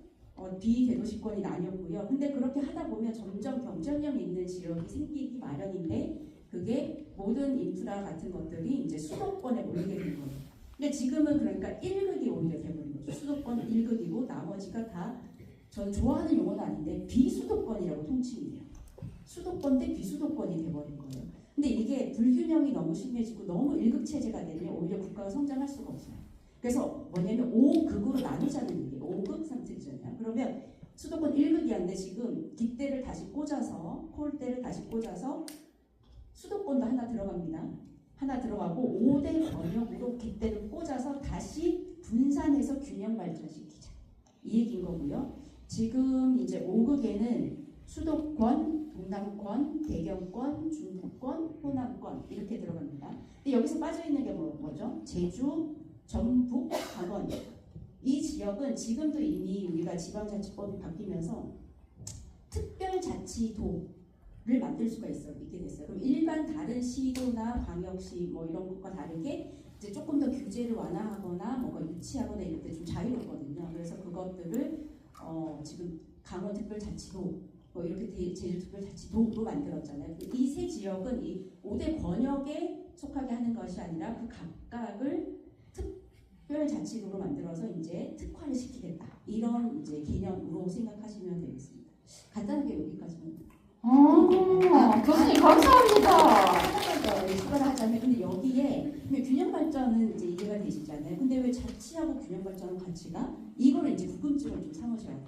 비대도시권이 나뉘었고요. 근데 그렇게 하다 보면 점점 경쟁력 있는 지역이 생기기 마련인데 그게 모든 인프라 같은 것들이 이제 수도권에 몰리게 된 거예요. 근데 지금은 그러니까 1극이 오히려 돼버린 거죠. 수도권 1극이고 나머지가 다 전 좋아하는 용어는 아닌데 비수도권이라고 통칭이 돼요. 수도권 대 비수도권이 돼버린 거예요. 근데 이게 불균형이 너무 심해지고 너무 1극 체제가 되면 오히려 국가가 성장할 수가 없어요. 그래서 뭐냐면 5극으로 나누자는 얘기예요. 5극 상태잖아요. 그러면 수도권 1극이었는데 지금 깃대를 다시 꽂아서 폴대를 다시 꽂아서 수도권도 하나 들어갑니다. 하나 들어가고 5대 권역으로 깃대를 꽂아서 다시 분산해서 균형 발전시키자. 이 얘기인 거고요. 지금 이제 5극에는 수도권, 동남권, 대경권, 중부권, 호남권 이렇게 들어갑니다. 근데 여기서 빠져 있는 게 뭐죠? 제주, 전북, 강원. 이 지역은 지금도 이미 우리가 지방자치법이 바뀌면서 특별자치도를 만들 수가 있게 됐어요. 그럼 일반 다른 시도나 광역시 뭐 이런 것과 다르게 이제 조금 더 규제를 완화하거나 뭔가 유치하거나 이럴 때 좀 자유롭거든요. 그래서 그것들을 지금 강원 특별자치도 뭐 이렇게 제주 특별자치도로 만들었잖아요. 이 세 지역은 이 5대 권역에 속하게 하는 것이 아니라 그 각각을 특별자치도로 만들어서 이제 특화를 시키겠다. 이런 이제 개념으로 생각하시면 되겠습니다. 간단하게 여기까지는. 교수님 감사합니다. 하나만 더 추가를 하자면, 근데 여기에 균형 발전은 이제 이해가 되시잖아요. 근데 왜 자치하고 균형 발전은 같이 가? 이거를 이제 궁금증을 좀 삼으셔야 돼요.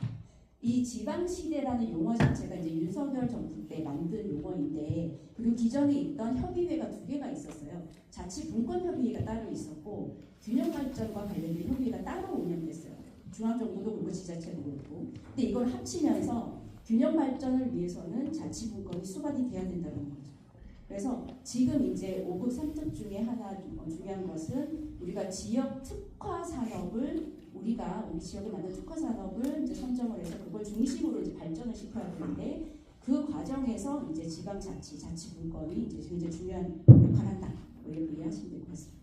이 지방시대라는 용어 자체가 이제 윤석열 정부 때 만든 용어인데, 그리고 기존에 있던 협의회가 두 개가 있었어요. 자치분권협의회가 따로 있었고 균형 발전과 관련된 협의회가 따로 운영됐어요. 중앙정부도 그렇고 지자체도 그렇고. 근데 이걸 합치면서 균형 발전을 위해서는 자치분권이 수반이 돼야 된다는 거죠. 그래서 지금 이제 5급 3특 중에 하나 중요한 것은 우리가 지역 특화 산업을 우리 지역에 맞는 특화 산업을 이제 선정을 해서 그걸 중심으로 이제 발전을 시켜야 되는데, 그 과정에서 이제 지방자치, 자치분권이 이제 굉장히 중요한 역할을 한다. 이렇게 이해하시면 될 것 같습니다.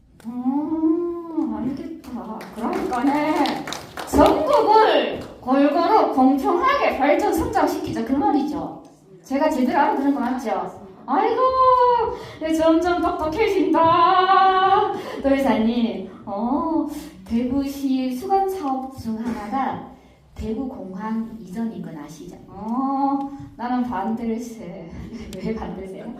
알겠다. 그러니까네 전국을 골고루 공평하게 발전 성장시키자 그 말이죠. 제가 제대로 알아들은 거 맞죠? 아이고, 네, 점점 똑똑해진다. 도의사님, 대구시 수건 사업 중 하나가 대구공항 이전인 건 아시죠? 나는 반대일세. 왜 반대세요?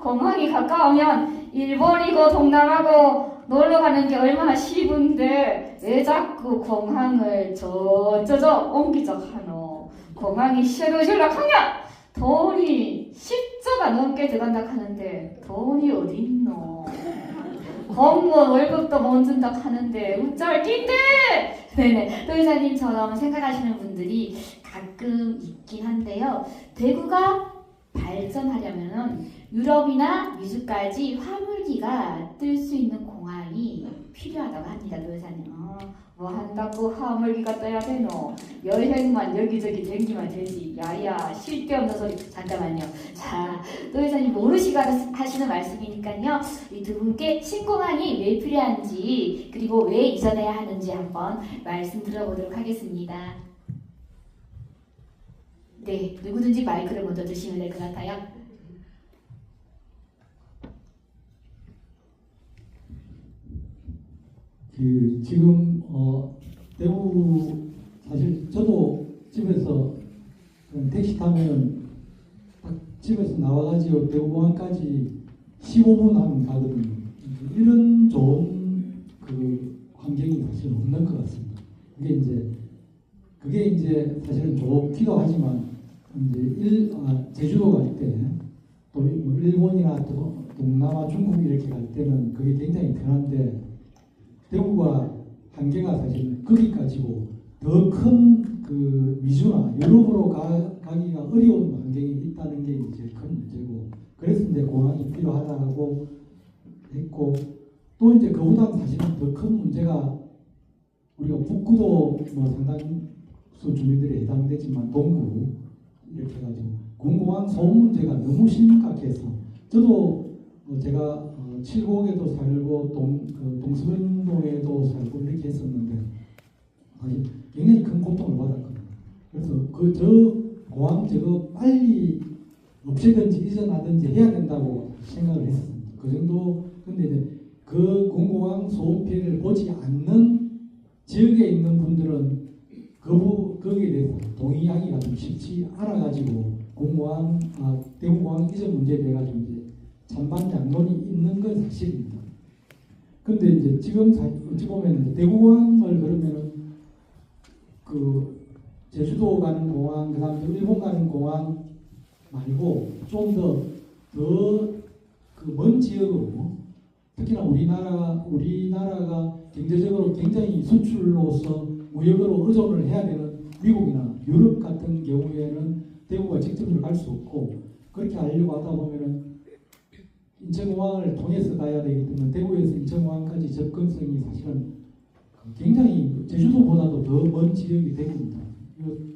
공항이 가까우면 일본이고 동남아고 놀러 가는 게 얼마나 쉬운데 왜 자꾸 공항을 저저저 옮기적 하노? 공항이 새로 전락하면 돈이 10조가 넘게 들어간다 하는데 돈이 어딨노? 공무원 월급도 못 준다 하는데 어쩔 낀데? 네네, 도의사님처럼 생각하시는 분들이 가끔 있긴 한데요. 대구가 발전하려면은 유럽이나 미주까지 화물기가 뜰 수 있는 공항이 필요하다고 합니다, 도의사님. 뭐 한다고 화물기가 떠야 되노? 여행만 여기저기 댕기면 되지. 야야, 쓸데없는 소리. 잠깐만요. 자, 도의사님 모르시고 하시는 말씀이니까요. 이 두 분께 신공항이 왜 필요한지, 그리고 왜 이전해야 하는지 한번 말씀 들어보도록 하겠습니다. 네, 누구든지 마이크를 먼저 드시면 될 것 같아요. 지금 대구, 사실 저도 집에서 택시 타면 딱 집에서 나와가지고 대구공항까지 15분 하면 가거든요. 이런 좋은 그 환경이 사실 없는 것 같습니다. 그게 이제 사실은 좋기도 하지만 이제 제주도 갈 때 또 뭐 일본이나 또 동남아, 중국 이렇게 갈 때는 그게 굉장히 편한데, 대구가 한계가 사실 거기까지고 더 큰 그 미주나 유럽으로 가기가 어려운 환경이 있다는 게 이제 큰 문제고, 그래서 이제 공항이 필요하다고 했고, 또 이제 그보다 사실은 더 큰 문제가 우리가 북구도 뭐 상당수 주민들이 해당되지만 동구 이렇게 해가지고 공공항 소음 문제가 너무 심각해서, 저도 제가 칠곡에도 살고 동서변동에도 살고 이렇게 했었는데 굉장히 큰 고통을 받았거든요. 그래서 저 공항 저거 빨리 없애든지 이전하든지 해야 된다고 생각을 했었습니다. 그 정도. 근데 이제 그 공공항 소음 피해를 보지 않는 지역에 있는 분들은 거기에 대해서 동의하기가 좀 쉽지 않아가지고 대구공항 이전 문제에 대해 가지고 이제 찬반 양론이 있는 건 사실입니다. 근데 이제 지금 어찌 보면 대구공항을 그러면은 그 제주도 가는 공항, 그다음에 일본 가는 공항 말고 좀 더 그 먼 지역으로, 특히나 우리나라가 경제적으로 굉장히 수출로서 무역으로 의존을 해야 되는 미국이나 유럽 같은 경우에는 대구가 직접적으로 갈 수 없고 그렇게 하려고 하다 보면은 인천공항을 통해서 가야 되기 때문에 대구에서 인천공항까지 접근성이 사실은 굉장히 제주도보다도 더 먼 지역이 대구입니다.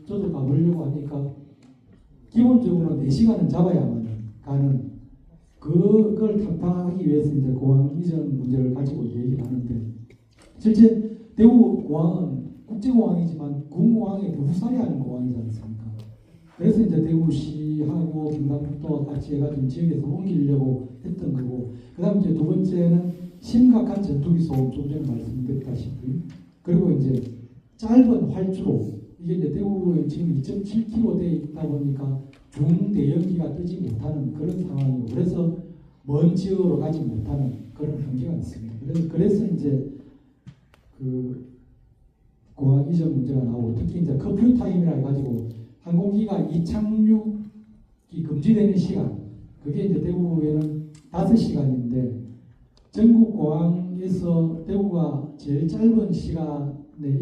저도 가보려고 하니까 기본적으로 4시간은 잡아야만 가는 그걸 타파하기 위해서 이제 공항 이전 문제를 가지고 얘기를 하는데 실제 대구 공항은 국제공항이지만 군공항에 후살이 하는 공항이지 않습니까? 그래서 이제 대구시하고 경상북도와 같이 해가지고 지역에서 옮기려고 했던 거고 그 다음 이제 두 번째는 심각한 전투기 소음 좀 전에 말씀드렸다시피 그리고 이제 짧은 활주로 이게 이제 대구에 지금 2.7km 돼 있다 보니까 중대형기가 뜨지 못하는 그런 상황이고 그래서 먼 지역으로 가지 못하는 그런 한계가 있습니다. 그래서 이제 그 공항 이전 문제가 나오고 특히 이제 커플 타임이라 해가지고 항공기가 이착륙이 금지되는 시간 그게 이제 대구에는 5시간인데 전국 공항에서 대구가 제일 짧은 시간에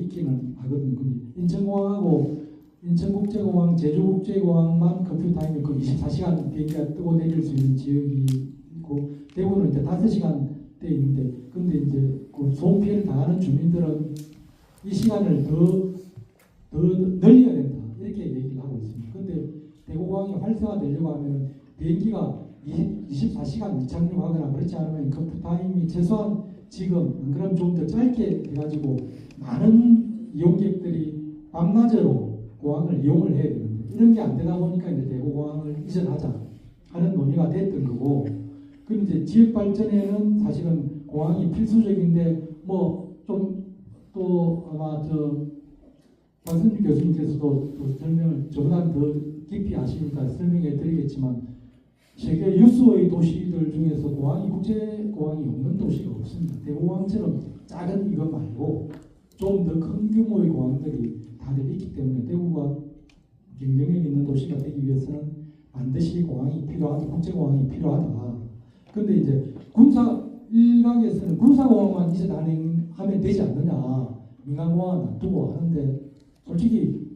있기는 하거든요. 인천공항하고 인천국제공항, 제주국제공항만 커플 타임이 그 24시간 비행기가 뜨고 내릴 수 있는 지역이 있고 대구는 이제 5시간대 있는데 근데 이제 그 소음 피해를 당하는 주민들은 이 시간을 더 늘려야 된다 이렇게 얘기를 하고 있습니다. 근데 대구공항이 활성화되려고 하면 비행기가 24시간 이착륙하거나 그렇지 않으면 커플 타임이 최소한 지금 안 그러면 좀 더 짧게 해가지고 많은 이용객들이 밤낮으로 공항을 이용을 해야 되는데 이런 게 안 되다 보니까 이제 대구공항을 이전하자 하는 논의가 됐던 거고 그 이제 지역 발전에는 사실은 공항이 필수적인데 뭐 좀 또 아마 박선주 교수님께서도 또 설명을 저보다 더 깊이 아시니까 설명해 드리겠지만 세계 유수의 도시들 중에서 공항이 국제공항이 없는 도시가 없습니다. 대구공항처럼 작은 이거 말고 좀 더 큰 규모의 공항들이 다들 있기 때문에 대구가 경쟁력 있는 도시가 되기 위해서는 반드시 공항이 필요하다, 국제공항이 필요하다. 근데 이제 군사 일각에서는 군사공항만 이전하면 되지 않느냐, 민간공항은 놔두고 하는데 솔직히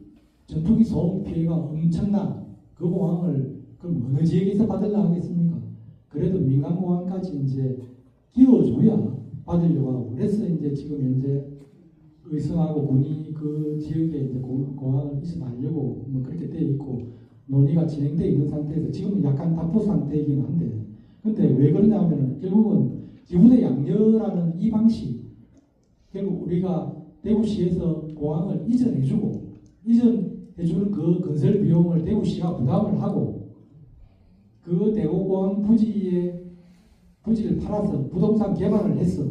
전투기 소음 피해가 엄청난 그 공항을 그럼 어느 지역에서 받으려고 하겠습니까? 그래도 민간공항까지 이제 끼워줘야 받으려고 하고 그래서 이제 지금 현재 의성하고 군이 그 지역에 이제 공항을 이전하려고 뭐 그렇게 돼 있고 논의가 진행돼 있는 상태에서 지금은 약간 답보 상태이긴 한데 근데 왜 그러냐면은 결국은 지구대 양녀라는 이 방식 결국 우리가 대구시에서 공항을 이전해주고 이전해주는 그 건설 비용을 대구시가 부담을 하고 그 대구공항 부지를 팔아서 부동산 개발을 해서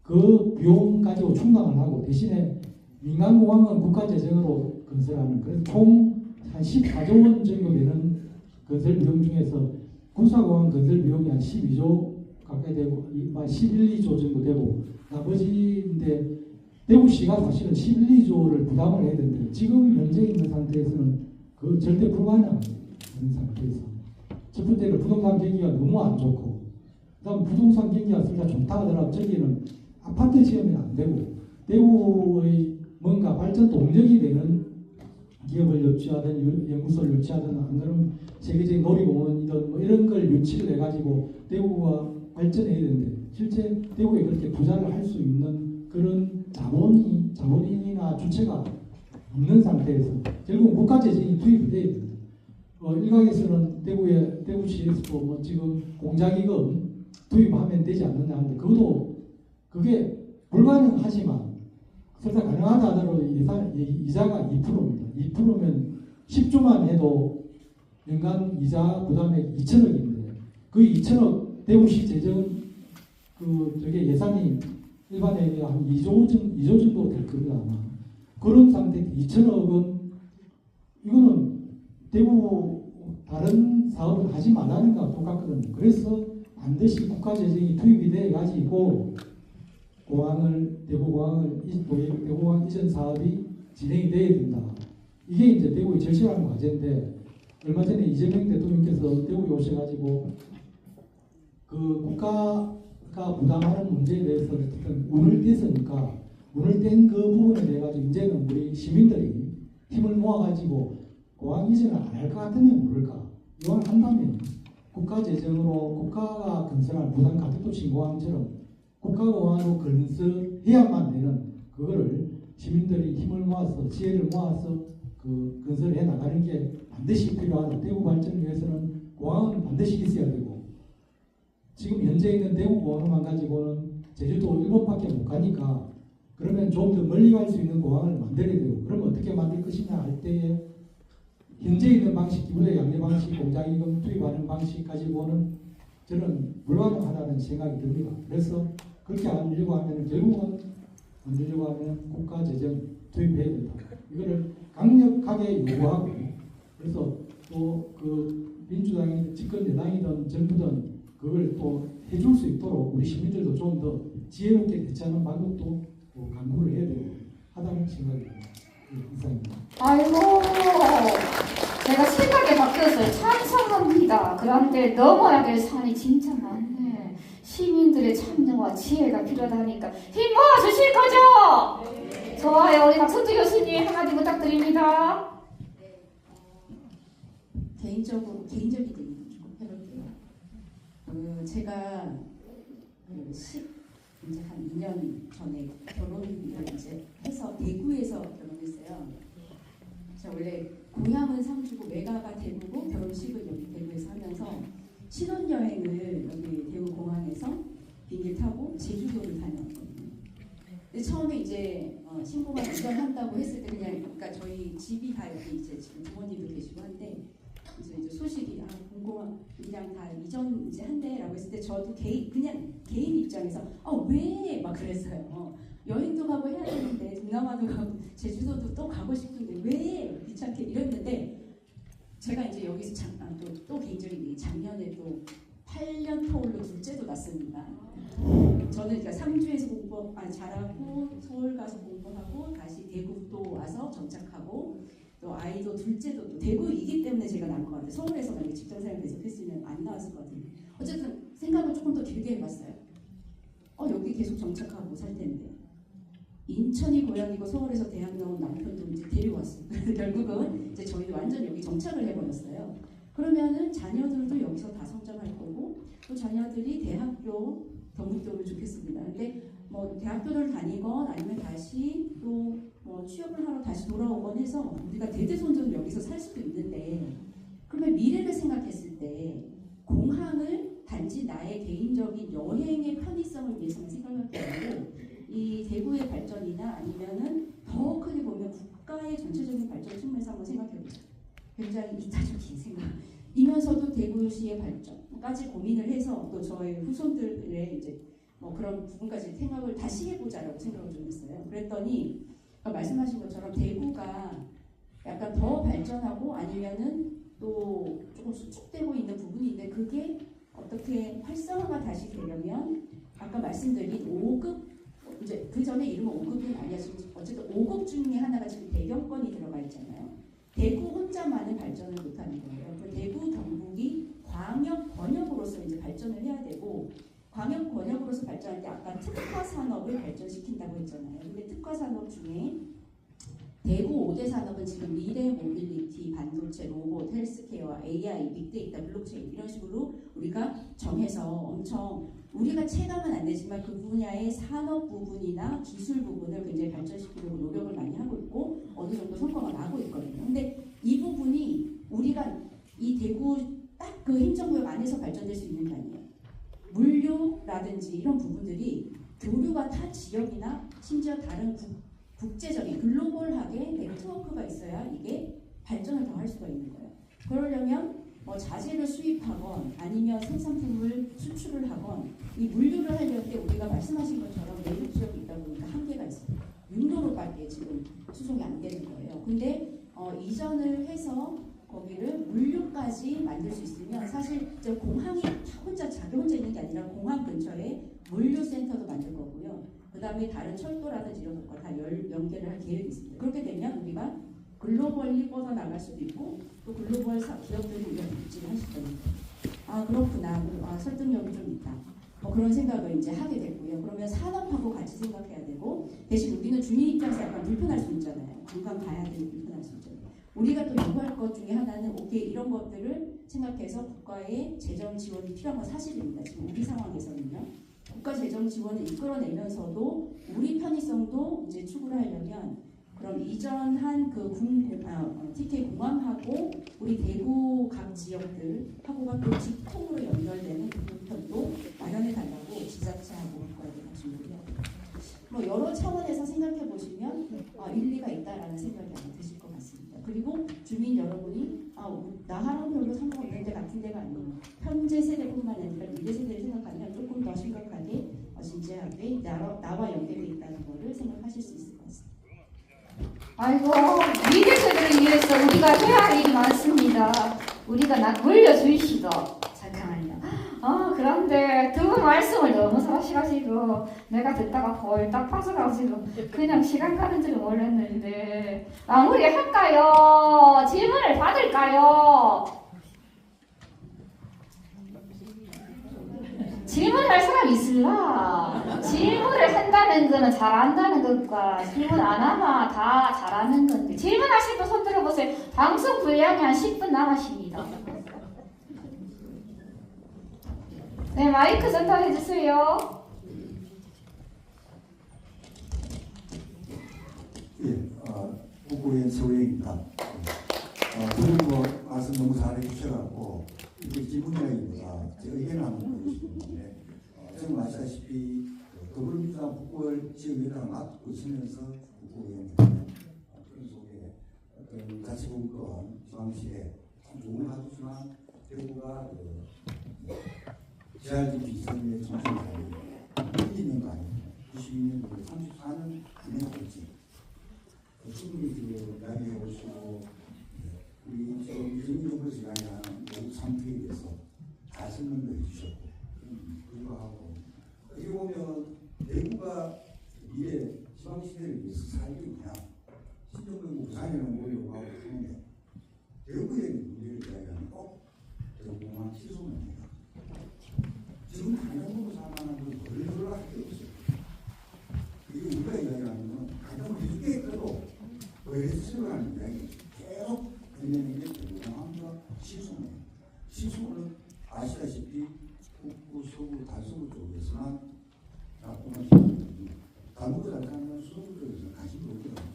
그 비용 가지고 충당을 하고 대신에 민간공항은 국가재정으로 건설하는 그래서 총 한 14조 원 정도 되는 건설 비용 중에서 군사공항 건설 비용이 한 12조 가까이 되고 11, 2조 정도 되고 나머지인데 대구시가 사실은 11, 2조를 부담을 해야 되는데 지금 현재 있는 상태에서는 그 절대 불가능한 상태에서 첫 번째는 부동산 경기가 너무 안 좋고 그다음 부동산 경기가 진짜 좋다 하더라도 저기는 아파트 지으면 안 되고 대구의 뭔가 발전 동력이 되는 기업을 유치하든 연구소를 유치하든 안 그러면 세계적인 놀이공원이든 뭐 이런 걸 유치를 해가지고 대구가 발전해야 되는데 실제 대구에 그렇게 투자를 할 수 있는 그런 자본인이나 주체가 없는 상태에서 결국 국가 재정이 투입이 돼야 됩니다. 일각에서는 대구시에서도 뭐 지금 공자기금 투입하면 되지 않느냐 하는데 그게 불가능하지만 설사 가능하다 하더라도 이자가 2%입니다. 2%면 10조만 해도 연간 이자 부담액 2천억인데 그 2천억 대구시 재정 저게 예산이 일반에 한 2조 정도 될 겁니다. 아마. 그런 상태 2천억은 이거는 대구 다른 사업을 하지 말라는 거와 똑같거든요. 그래서 반드시 국가 재정이 투입이 돼 가지고 대구공항 이전 사업이 진행이 돼야 된다. 이게 이제 대구의 절실한 과제인데 얼마 전에 이재명 대통령께서 대구에 오셔가지고 그 국가가 부담하는 문제에 대해서 어쨌든 운을 떼서니까 운을 뗀 그 부분에 대해 가지고 이제는 우리 시민들이 힘을 모아가지고 공항 이전을 안 할 것 같으면 모를까? 이왕 한다면 국가 재정으로 국가가 건설한 부산 가덕도 신공항처럼 국가 공항으로 건설해야만 되는 그거를 시민들이 힘을 모아서 지혜를 모아서 그 건설해 나가는 게 반드시 필요하다. 대구 발전을 위해서는 공항은 반드시 있어야 되고 지금 현재 있는 대구 공항만 가지고는 제주도 일본밖에 못 가니까 그러면 좀 더 멀리 갈 수 있는 공항을 만들어야 되고 그러면 어떻게 만들 것이냐 할 때에 현재 있는 방식, 기존의 양대 방식, 공장이금 투입하는 방식 가지고는 저는 불가능하다는 생각이 듭니다. 그래서 그렇게 안 되려고 하면 결국은 안 되려고 하면 국가 재정 투입해야 된다. 이거를 강력하게 요구하고 그래서 또 그 민주당이 집권 여당이든 정부든 그걸 또 해줄 수 있도록 우리 시민들도 좀 더 지혜롭게 대처하는 방법도 강구를 해야 되고 하다는 생각이 듭니다. 이상입니다. 아이고, 제가 생각이 바뀌었어요. 찬성합니다. 그런데 넘어야 될 산이 진짜 많네. 시민들의 참여와 지혜가 필요하다니까 힘 모아주실 거죠? 네. 좋아요. 우리 박선주 교수님 한마디 부탁드립니다. 개인적인 얘기 좀 해볼게요. 제가 이제 한 2년 전에 결혼을 이제 해서 대구에서 결혼했어요. 제가 원래 고향은 상주고 외가가 대구고 결혼식을 여기 대구에서 하면서 신혼여행을 여기 대구 공항에서 비행기 타고 제주도를 다녀왔거든요. 근데 처음에 이제 신부가 운전한다고 했을 때 그냥 그러니까 저희 집이 다 여기 이제 지금 부모님도 계시고 한데 이제 소식이 공공항 그냥 다 이전 이제 한대라고 했을 때 저도 그냥 개인 입장에서 왜 막 그랬어요. 여행도 가고 해야 되는데 동남아도 가고 제주도도 또 가고 싶은데 왜 귀찮게 이랬는데 제가 이제 여기서 또 개인적인 얘기 작년에 또 8년 터울로 둘째도 낳습니다. 저는 그러니까 상주에서 자라고 서울 가서 공부하고 다시 대구 또 와서 정착하고 또 아이도 둘째도 또 대구이기 때문에 제가 낳은 것 같아요. 서울에서 만약에 직장생활 계속했으면 안 나왔을 것 같아요. 어쨌든 생각을 조금 더 길게 해봤어요. 여기 계속 정착하고 살 텐데 인천이 고향이고 서울에서 대학 나온 남편도 이제 데려왔어요. 그래서 결국은 이제 저희도 완전 여기 정착을 해버렸어요. 그러면은 자녀들도 여기서 다 성장할 거고 또 자녀들이 대학교 경북도 오면 좋겠습니다. 근데 뭐 대학교를 다니건 아니면 다시 또 뭐 취업을 하러 다시 돌아오건 해서 우리가 대대손손 여기서 살 수도 있는데 그러면 미래를 생각했을 때 공항을 단지 나의 개인적인 여행의 편의성을 위해서만 생각할 게 아니고 이 대구의 발전이나 아니면은 더 크게 보면 국가의 전체적인 발전 측면에서 한번 생각해보자. 굉장히 이타적인 생각이면서도 대구시의 발전까지 고민을 해서 또 저의 후손들의 이제 뭐 그런 부분까지 생각을 다시 해보자라고 생각을 좀 했어요. 그랬더니 말씀하신 것처럼 대구가 약간 더 발전하고 아니면은 또 조금 수축되고 있는 부분인데 그게 어떻게 활성화가 다시 되려면 아까 말씀드린 5급 이제 그 전에 이름은 5급은 아니야. 지금 어쨌든 5급 중에 하나가 지금 대경권이 들어가 있잖아요. 대구 혼자만은 발전을 못하는 거예요. 대구 경북이 광역 권역으로서 이제 발전을 해야 되고 광역 권역으로서 발전할 때 아까 특화 산업을 발전시킨다고 했잖아요. 근데 특화 산업 중에 대구 5대 산업은 지금 미래 모빌리티, 반도체, 로봇, 헬스케어, AI, 빅데이터, 블록체인 이런 식으로 우리가 정해서 엄청 우리가 체감은 안 되지만 그 분야의 산업 부분이나 기술 부분을 굉장히 발전시키려고 노력을 많이 하고 있고 어느 정도 성과가 나고 있거든요. 근데 이 부분이 우리가 이 대구 딱 그 행정구역 안에서 발전될 수 있는 게 아니에요. 물류라든지 이런 부분들이 교류가 타 지역이나 심지어 다른 국제적인 글로벌하게 네트워크가 있어야 이게 발전을 더 할 수가 있는 거예요. 그러려면 자재를 수입하건 아니면 생산품을 수출을 하건 이 물류를 하려면 때 우리가 말씀하신 것처럼 내륙 지역이 있다 보니까 한계가 있어요. 윤도로밖에 지금 수송이 안 되는 거예요. 근데 이전을 해서 거기를 물류까지 만들 수 있으면 사실 이제 공항이 자기 혼자 있는 게 아니라 공항 근처에 물류센터도 만들 거고요. 그 다음에 다른 철도라든지 이런 것과 다 연계를 할 계획이 있습니다. 그렇게 되면 우리가 글로벌리 뻗어나갈 수도 있고 또 글로벌 기업들이 우리가 입지를 할 수도 있고 그렇구나. 설득력이 좀 있다. 그런 생각을 이제 하게 됐고요. 그러면 산업하고 같이 생각해야 되고 대신 우리는 주민 입장에서 약간 불편할 수 있잖아요. 관광 가야 되고 불편할 수 있잖아요. 우리가 또 요구할 것 중에 하나는 오케이 이런 것들을 생각해서 국가의 재정 지원이 필요한 건 사실입니다. 지금 우리 상황에서는요. 국가 재정 지원을 이끌어내면서도 우리 편의성도 이제 추구를 하려면 그럼 이전한 그 TK 공항하고 우리 대구 각 지역들하고가 또 직통으로 연결되는 부분도 마련해 달라고 지자체하고 국가에게 같이 요구해야 됩니다. 뭐 여러 차원에서 생각해 보시면 일리가 있다라는 생각이 아마 드실 것 같습니다. 그리고 주민 여러분이 나하랑 별로 상관없는데 같은 데가 아니에요. 현재 세대뿐만 아니라 미래 세대를 생각하면 조금 더 심각하게 진지하게 나와 연계되어 있다는 것을 생각하실 수 있을 것 같습니다. 아이고, 미래 세대를 위해서 우리가 해야 할 일이 많습니다. 우리가 물려주시도. 잠깐만요. 그런데 두 분 말씀을 너무 사실하시고 내가 듣다가 홀딱 빠져가지고 그냥 시간 가는 줄 몰랐는데 마무리할까요? 질문을 받을까요? 질문할 사람 있을라? 질문을 한다는 거는 잘한다는 것과 질문 안 하면 다 잘하는 건데 질문하실 분 손 들어보세요. 방송 분량이 한 10분 남았습니다. 네, 마이크 전달해 주세요. 예, 국고위원 서울입니다. 그리고 말씀 너무 잘해 주셔갖고 이게 질문이라기보다 제 의견을 한번 보여주시는데 저는 아시다시피 더불어민주당 국고를 지역위원장 맡고 있으면서 국고위원입니다. 그런 속에 어떤 자치분권 지방시에 참 좋은 하도지만 대구가 GRDP 2선의 정신사회에 1, 2년가 아닙니다. 92년, 34년 진행했지. 충분히 이야기해 보시고 우리 지금 정부에서 이야기하는 3P에 대해서 잘 설명도 해주셨고 불구하고 어떻게 보면 대구가 미래 지방시대를 위해서 살겠냐 신정부 부산에는 모여고 하고 하는데 대구의 문제를 이야기하면 꼭 대구만 시소문입니다. 지금 당장 보고 살만한 건 별로 할 게 없어요. 그리고 우리가 이야기하는 건 가장 늦게 끌어 왜 수술하는 이야기 계속 들리는 게 대구항과 시소문이에요. 시소문은 아시다시피 북부, 서부, 달서구 쪽에서만 나쁘면 시소문이 단무가 나타나면 서부 쪽에서 관심이 없거든요.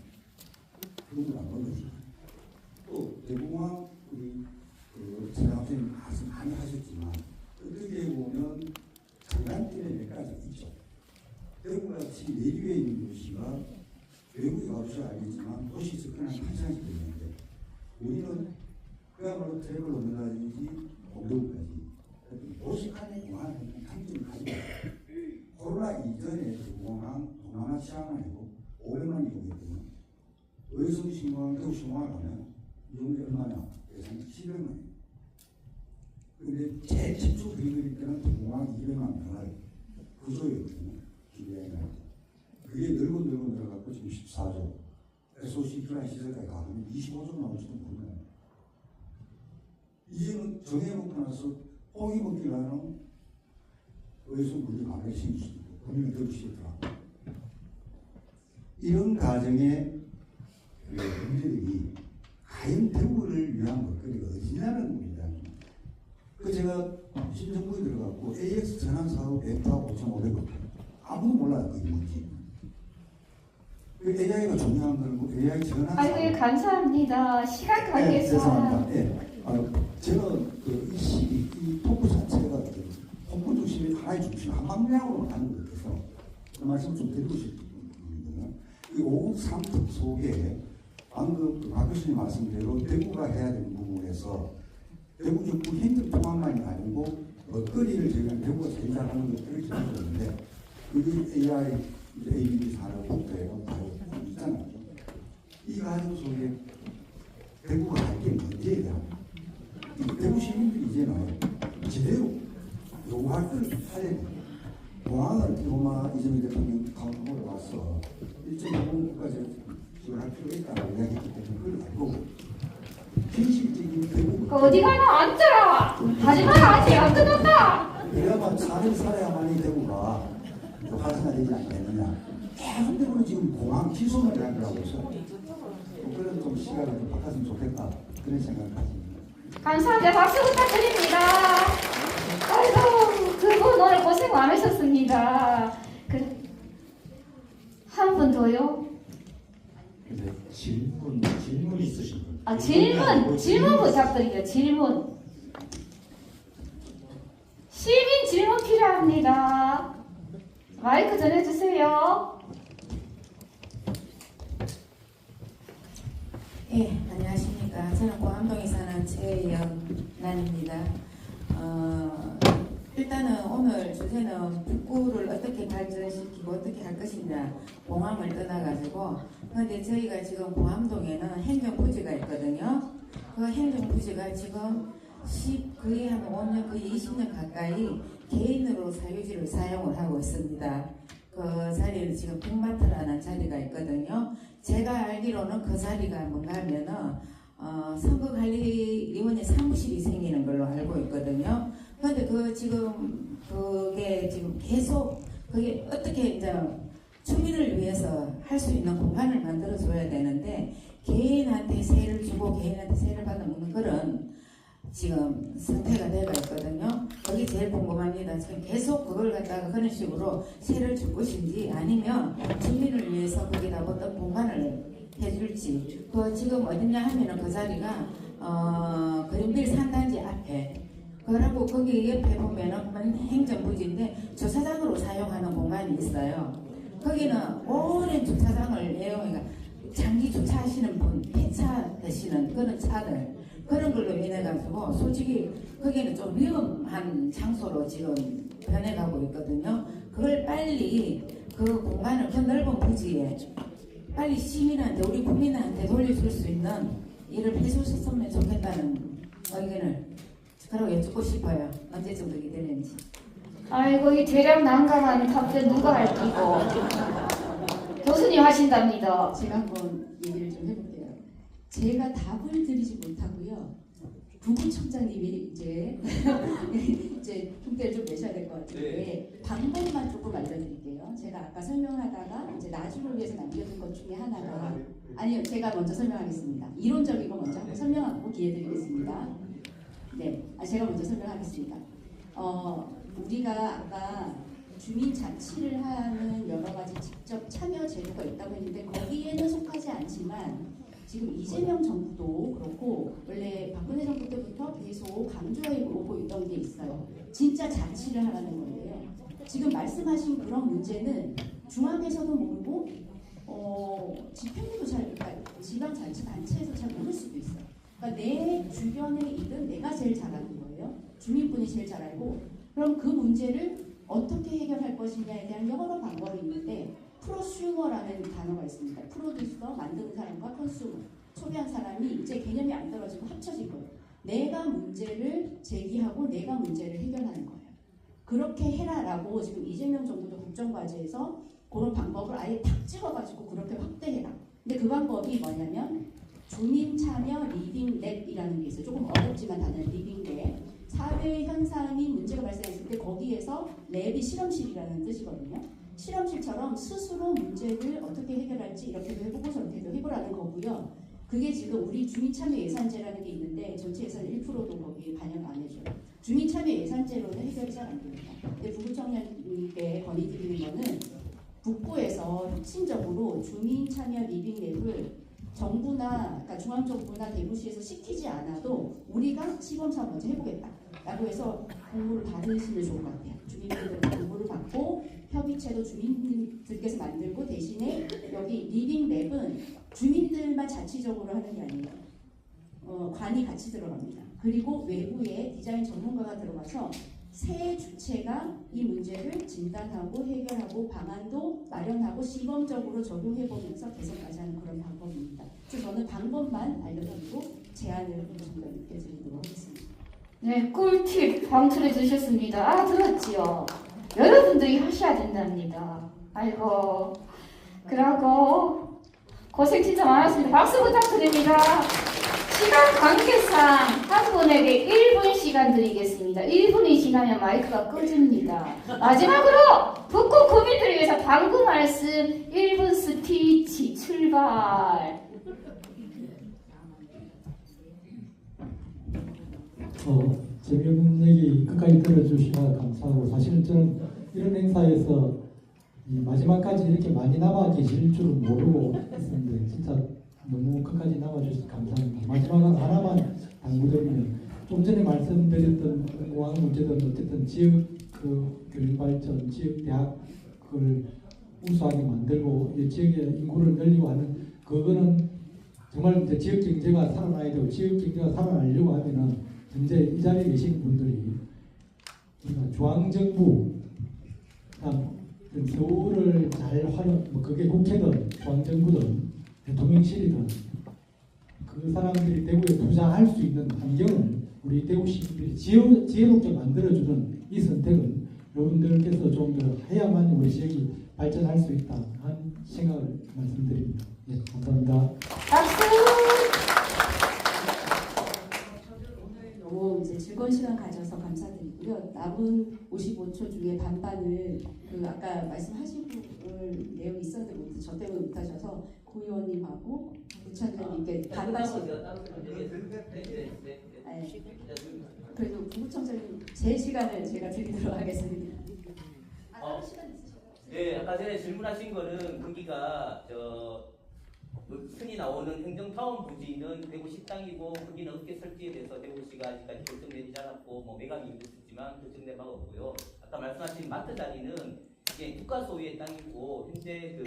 그런 걸 안 보여주죠. 또 대구항 우리 제가 선생님 말씀 많이 하셨지만 어떻게 보면 장단점이 몇 가지 있죠. 대구같이 내륙에 있는 도시가 외국에 가보셔야 알겠지만 도시 접근한 1시간씩 걸리는데 우리는 그야말로 트랙을 넘는다든지 공도까지 도시 칸의 공항은 강점을 가지고 있어요. 코로나 이전에 공항 동남아 시항 아니고 500만 이용했거든요. 의성 신공항, 대구 신공항 가면 이용이 얼마나? 예상 700만이에요. 근데 제일 최초 그릴 때는 공항 200만 명을 구조였거든요. 기대해야 그게 늘고 늘어갖고 지금 14조. SOC 플라이 시설까지 가면 25조 나올지도 모르겠네요. 이제는 정해놓고 나서 포기 먹기를 하는 의수 물리 가격이 생길 수 있고 금융이 더 싫더라고. 이런 가정의 문제들이 과연 대구를 위한 먹거리가 어디냐는 겁니다. 그 제가 신정부에 들어갔고 AX 전환 사업 엑스하고 5,500원 아무도 몰라요 그게 뭔지. 그 AI가 중요한 건 뭐 AI 전환 사업. 아이고 감사합니다. 시간 관계상. 죄송합니다. 저는 이 토크 자체가 홍보 중심이 하나의 중심 한 방향으로 가는 것 같아서 그 말씀 좀 드리고 싶거든요. 이 5.3특 속에 방금 박 교수님 말씀대로 대구가 해야 되는 부분에서 대구 정부 행정통합만이 아니고 먹거리를 저희가 대구가 제일 잘하는 것들을 기억했는데 그게 AI, ABB 산업, 국토예요. 있잖아요. 이 과정 속에 대구가 할 게 문제예요. 대구 시민들이 이제는 제대로 요구할 걸 해야 돼요. 공항을 기로마 이재명 대통령 강원도로 와서 1.5%까지 지원할 필요가 있다고 이야기했기 때문에 그걸 알고 현실적인 대구 어디 가나 앉아라. 하지 마라. 아직 안 끝났다. 그래야만 살아야만이 대구가 활성화되지 않겠느냐. 계속적으로 지금 공항 기술을 하더라고요. 그런 좀 시각을 좀 바꿨으면 좋겠다. 그런 생각을 가집니다. 감사합니다. 박수 부탁드립니다. 아이고, 그분 오늘 고생 많으셨습니다. 한 분 더요? 근데 질문 있으신 분. 아, 질문 부탁드릴게요. 질문. 시민 질문 필요합니다. 마이크 전해주세요. 예, 안녕하십니까. 저는 광암동에 사는 최영란입니다. 일단은 오늘 주제는 북구를 어떻게 발전시키고 어떻게 할 것이냐, 공항을 떠나가지고. 그런데 저희가 지금 광암동에는 행정부지가 있거든요. 그 행정부지가 지금 거의 한 5년, 거의 20년 가까이 개인으로 사유지를 사용을 하고 있습니다. 그 자리는 지금 백마트라는 자리가 있거든요. 제가 알기로는 그 자리가 뭔가 하면은 선거관리위원회 사무실이 생기는 걸로 알고 있거든요. 그런데 그게 지금 계속 그게 어떻게 이제 주민을 위해서 할 수 있는 공간을 만들어 줘야 되는데 개인한테 세를 주고 개인한테 세를 받아먹는 그런 지금 상태가 되어 있거든요. 거기 제일 궁금합니다. 지금 계속 그걸 갖다가 그런 식으로 세를 줄 것인지 아니면 주민을 위해서 거기다 어떤 공간을 해줄지. 그 지금 어디냐 하면은 그 자리가 그린빌 산단지 앞에 그러고 거기 옆에 보면은 행정부지인데 주차장으로 사용하는 공간이 있어요. 거기는 오랜 주차장을 이용해 장기 주차하시는 분, 폐차 되시는 그런 차들 그런 걸로 인해 가지고 솔직히 거기는 좀 위험한 장소로 지금 변해가고 있거든요. 그걸 빨리 그 공간을 그 넓은 부지에 빨리 시민한테 우리 국민한테 돌려줄 수 있는 일을 해주셨으면 좋겠다는 의견을 그러고 여쭙고 싶어요. 언제쯤 그게 되는지. 아이고, 이 대략 난감한 답변 누가 할기고. 교수님 하신답니다. 제가 한번 얘기를 좀 해볼게요. 제가 답을 드리지 못하고요. 부부청장님이 이제 흉대를 좀 내셔야 될 것 같은데 방법만 조금 알려드릴게요. 제가 아까 설명하다가 이제 나중을 위해서 남겨둔 것 중에 하나가 아니요, 제가 먼저 설명하겠습니다. 이론적이고 먼저 한번 설명하고 기회 드리겠습니다. 네, 제가 먼저 설명하겠습니다. 우리가 아까 주민 자치를 하는 여러 가지 직접 참여 제도가 있다고 했는데 거기에는 속하지 않지만 지금 이재명 정부도 그렇고 원래 박근혜 정부 때부터 계속 강조해 오고 있던 게 있어요. 진짜 자치를 하라는 거예요. 지금 말씀하신 그런 문제는 중앙에서도 모르고 집행부도 그러니까 지방자치단체에서 잘 모를 수도 있어요. 그러니까 내 주변의 일은 내가 제일 잘 아는 거예요. 주민분이 제일 잘 알고 그럼 그 문제를 어떻게 해결할 것이냐에 대한 여러 방법이 있는데 프로슈머라는 단어가 있습니다. 프로듀서, 만드는 사람과 컨슈머, 소비한 사람이 이제 개념이 안 떨어지고 합쳐질 거예요. 내가 문제를 제기하고 내가 문제를 해결하는 거예요. 그렇게 해라라고 지금 이재명 정부도 국정과제에서 그런 방법을 아예 탁 찍어가지고 그렇게 확대해라. 근데 그 방법이 뭐냐면 주민 참여 리빙랩이라는 게 있어요. 조금 어렵지만 단어는 리빙랩. 사회 현상이 문제가 발생했을 때 거기에서 랩이 실험실이라는 뜻이거든요. 실험실처럼 스스로 문제를 어떻게 해결할지 이렇게도 해보고 저렇게도 해보라는 거고요. 그게 지금 우리 주민참여 예산제라는 게 있는데 전체 예산 1%도 거기에 반영 안 해줘요. 주민참여 예산제로는 해결이 잘 안 됩니다. 근데 부부청년님께 건의드리는 거는 북부에서 혁신적으로 주민참여 리빙랩을 정부나 그러니까 중앙정부나 대구시에서 시키지 않아도 우리가 시범사업 먼저 해보겠다 라고 해서 공모를 받으시면 좋을 것 같아요. 주민들은 공모를 받고 협의체도 주민들께서 만들고 대신에 여기 리빙랩은 주민들만 자치적으로 하는 게 아니에요. 관이 같이 들어갑니다. 그리고 외부에 디자인 전문가가 들어가서 새 주체가 이 문제를 진단하고 해결하고 방안도 마련하고 시범적으로 적용해보면서 개선까지 하는 그런 방법입니다. 그래서 저는 방법만 알려드리고 제안을 정답님께 드리도록 하겠습니다. 네, 꿀팁 방출해 주셨습니다. 들었지요? 여러분들이 하셔야 된답니다. 아이고, 그러고 고생 진짜 많았습니다. 박수 부탁드립니다. 시간 관계상 한 분에게 1분 시간 드리겠습니다. 1분이 지나면 마이크가 꺼집니다. 마지막으로 북구 구민들을 위해서 방구 말씀 1분 스피치 출발. 재미없는 얘기 끝까지 들어주시면 감사하고, 사실은 저는 이런 행사에서 이 마지막까지 이렇게 많이 남아 계실 줄은 모르고 있었는데 진짜 너무 끝까지 남아주셔서 감사합니다. 마지막은 하나만 당부드리면, 좀 전에 말씀드렸던 공공학 문제든 어쨌든 지역 교육 발전, 지역 대학을 우수하게 만들고 이 지역의 인구를 늘리고 하는 그거는 정말 이제 지역 경제가 살아나야 되고, 지역 경제가 살아나려고 하면은 현재 이 자리에 계신 분들이 중앙정부, 서울을 잘 활용, 그게 국회든 중앙정부든 대통령실이든 그 사람들이 대구에 투자할 수 있는 환경을 우리 대구 시민들이 지혜롭게 만들어주는 이 선택은 여러분들께서 좀 더 해야만 우리 지역이 발전할 수 있다 하는 생각을 말씀드립니다. 네, 감사합니다. 박수. 너무 이제 즐거운 시간 가져서 감사드리고요. 남은 55초 중에 반반을 아까 말씀하신 내용이 있었는데 저 때문에 못하셔서 고 의원님하고 부처님께 반반씩. 그래도 부구청장님 제 시간을 제가 드리도록 하겠습니다. 네, 아까 전에 질문하신 거는 거기가 흔히 나오는 행정타운 부지는 대구 식당이고 거기는 어떻게 설치에 대해서 대구시가 아직까지 결정되지 않았고 뭐 매각이 있었지만 결정된 바가 없고요. 아까 말씀하신 마트 자리는 이게 국가 소유의 땅이고 현재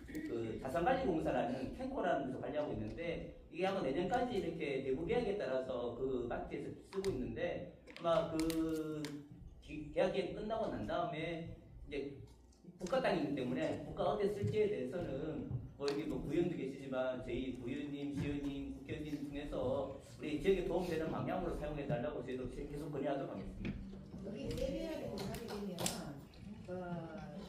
그 자산관리공사라는 탱코라는 데서 관리하고 있는데 이게 아마 내년까지 이렇게 대구 계약에 따라서 그 마트에서 쓰고 있는데 아마 그 계약이 끝나고 난 다음에 이제 국가 땅이기 때문에 국가 어디에 쓸지에 대해서는 뭐 여기 뭐 구의원도 계시지만 저희 부의원님, 시의원님, 국회의원님 중에서 우리 지역에 도움되는 방향으로 사용해 달라고 저희도 계속 건의하도록 하겠습니다. 여기 세밀하게 조사를 되면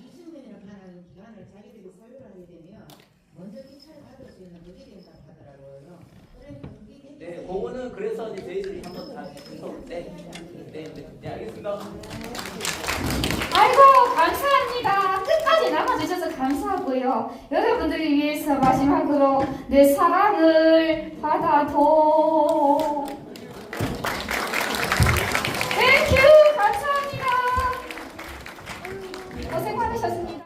20년이나 하는 기간을 자기들이 소유를 하게 되면 먼저 기차를 받을 수 있는 그게 된다고 하더라고요. 그러니까 그게 네, 그거는 그래서 이제 저희들이 한번 다 해서 네, 알겠습니다. 아이고 감사합니다. 끝까지 남아주셔서 감사하고요. 여러분들을 위해서 마지막으로 내 사랑을 받아도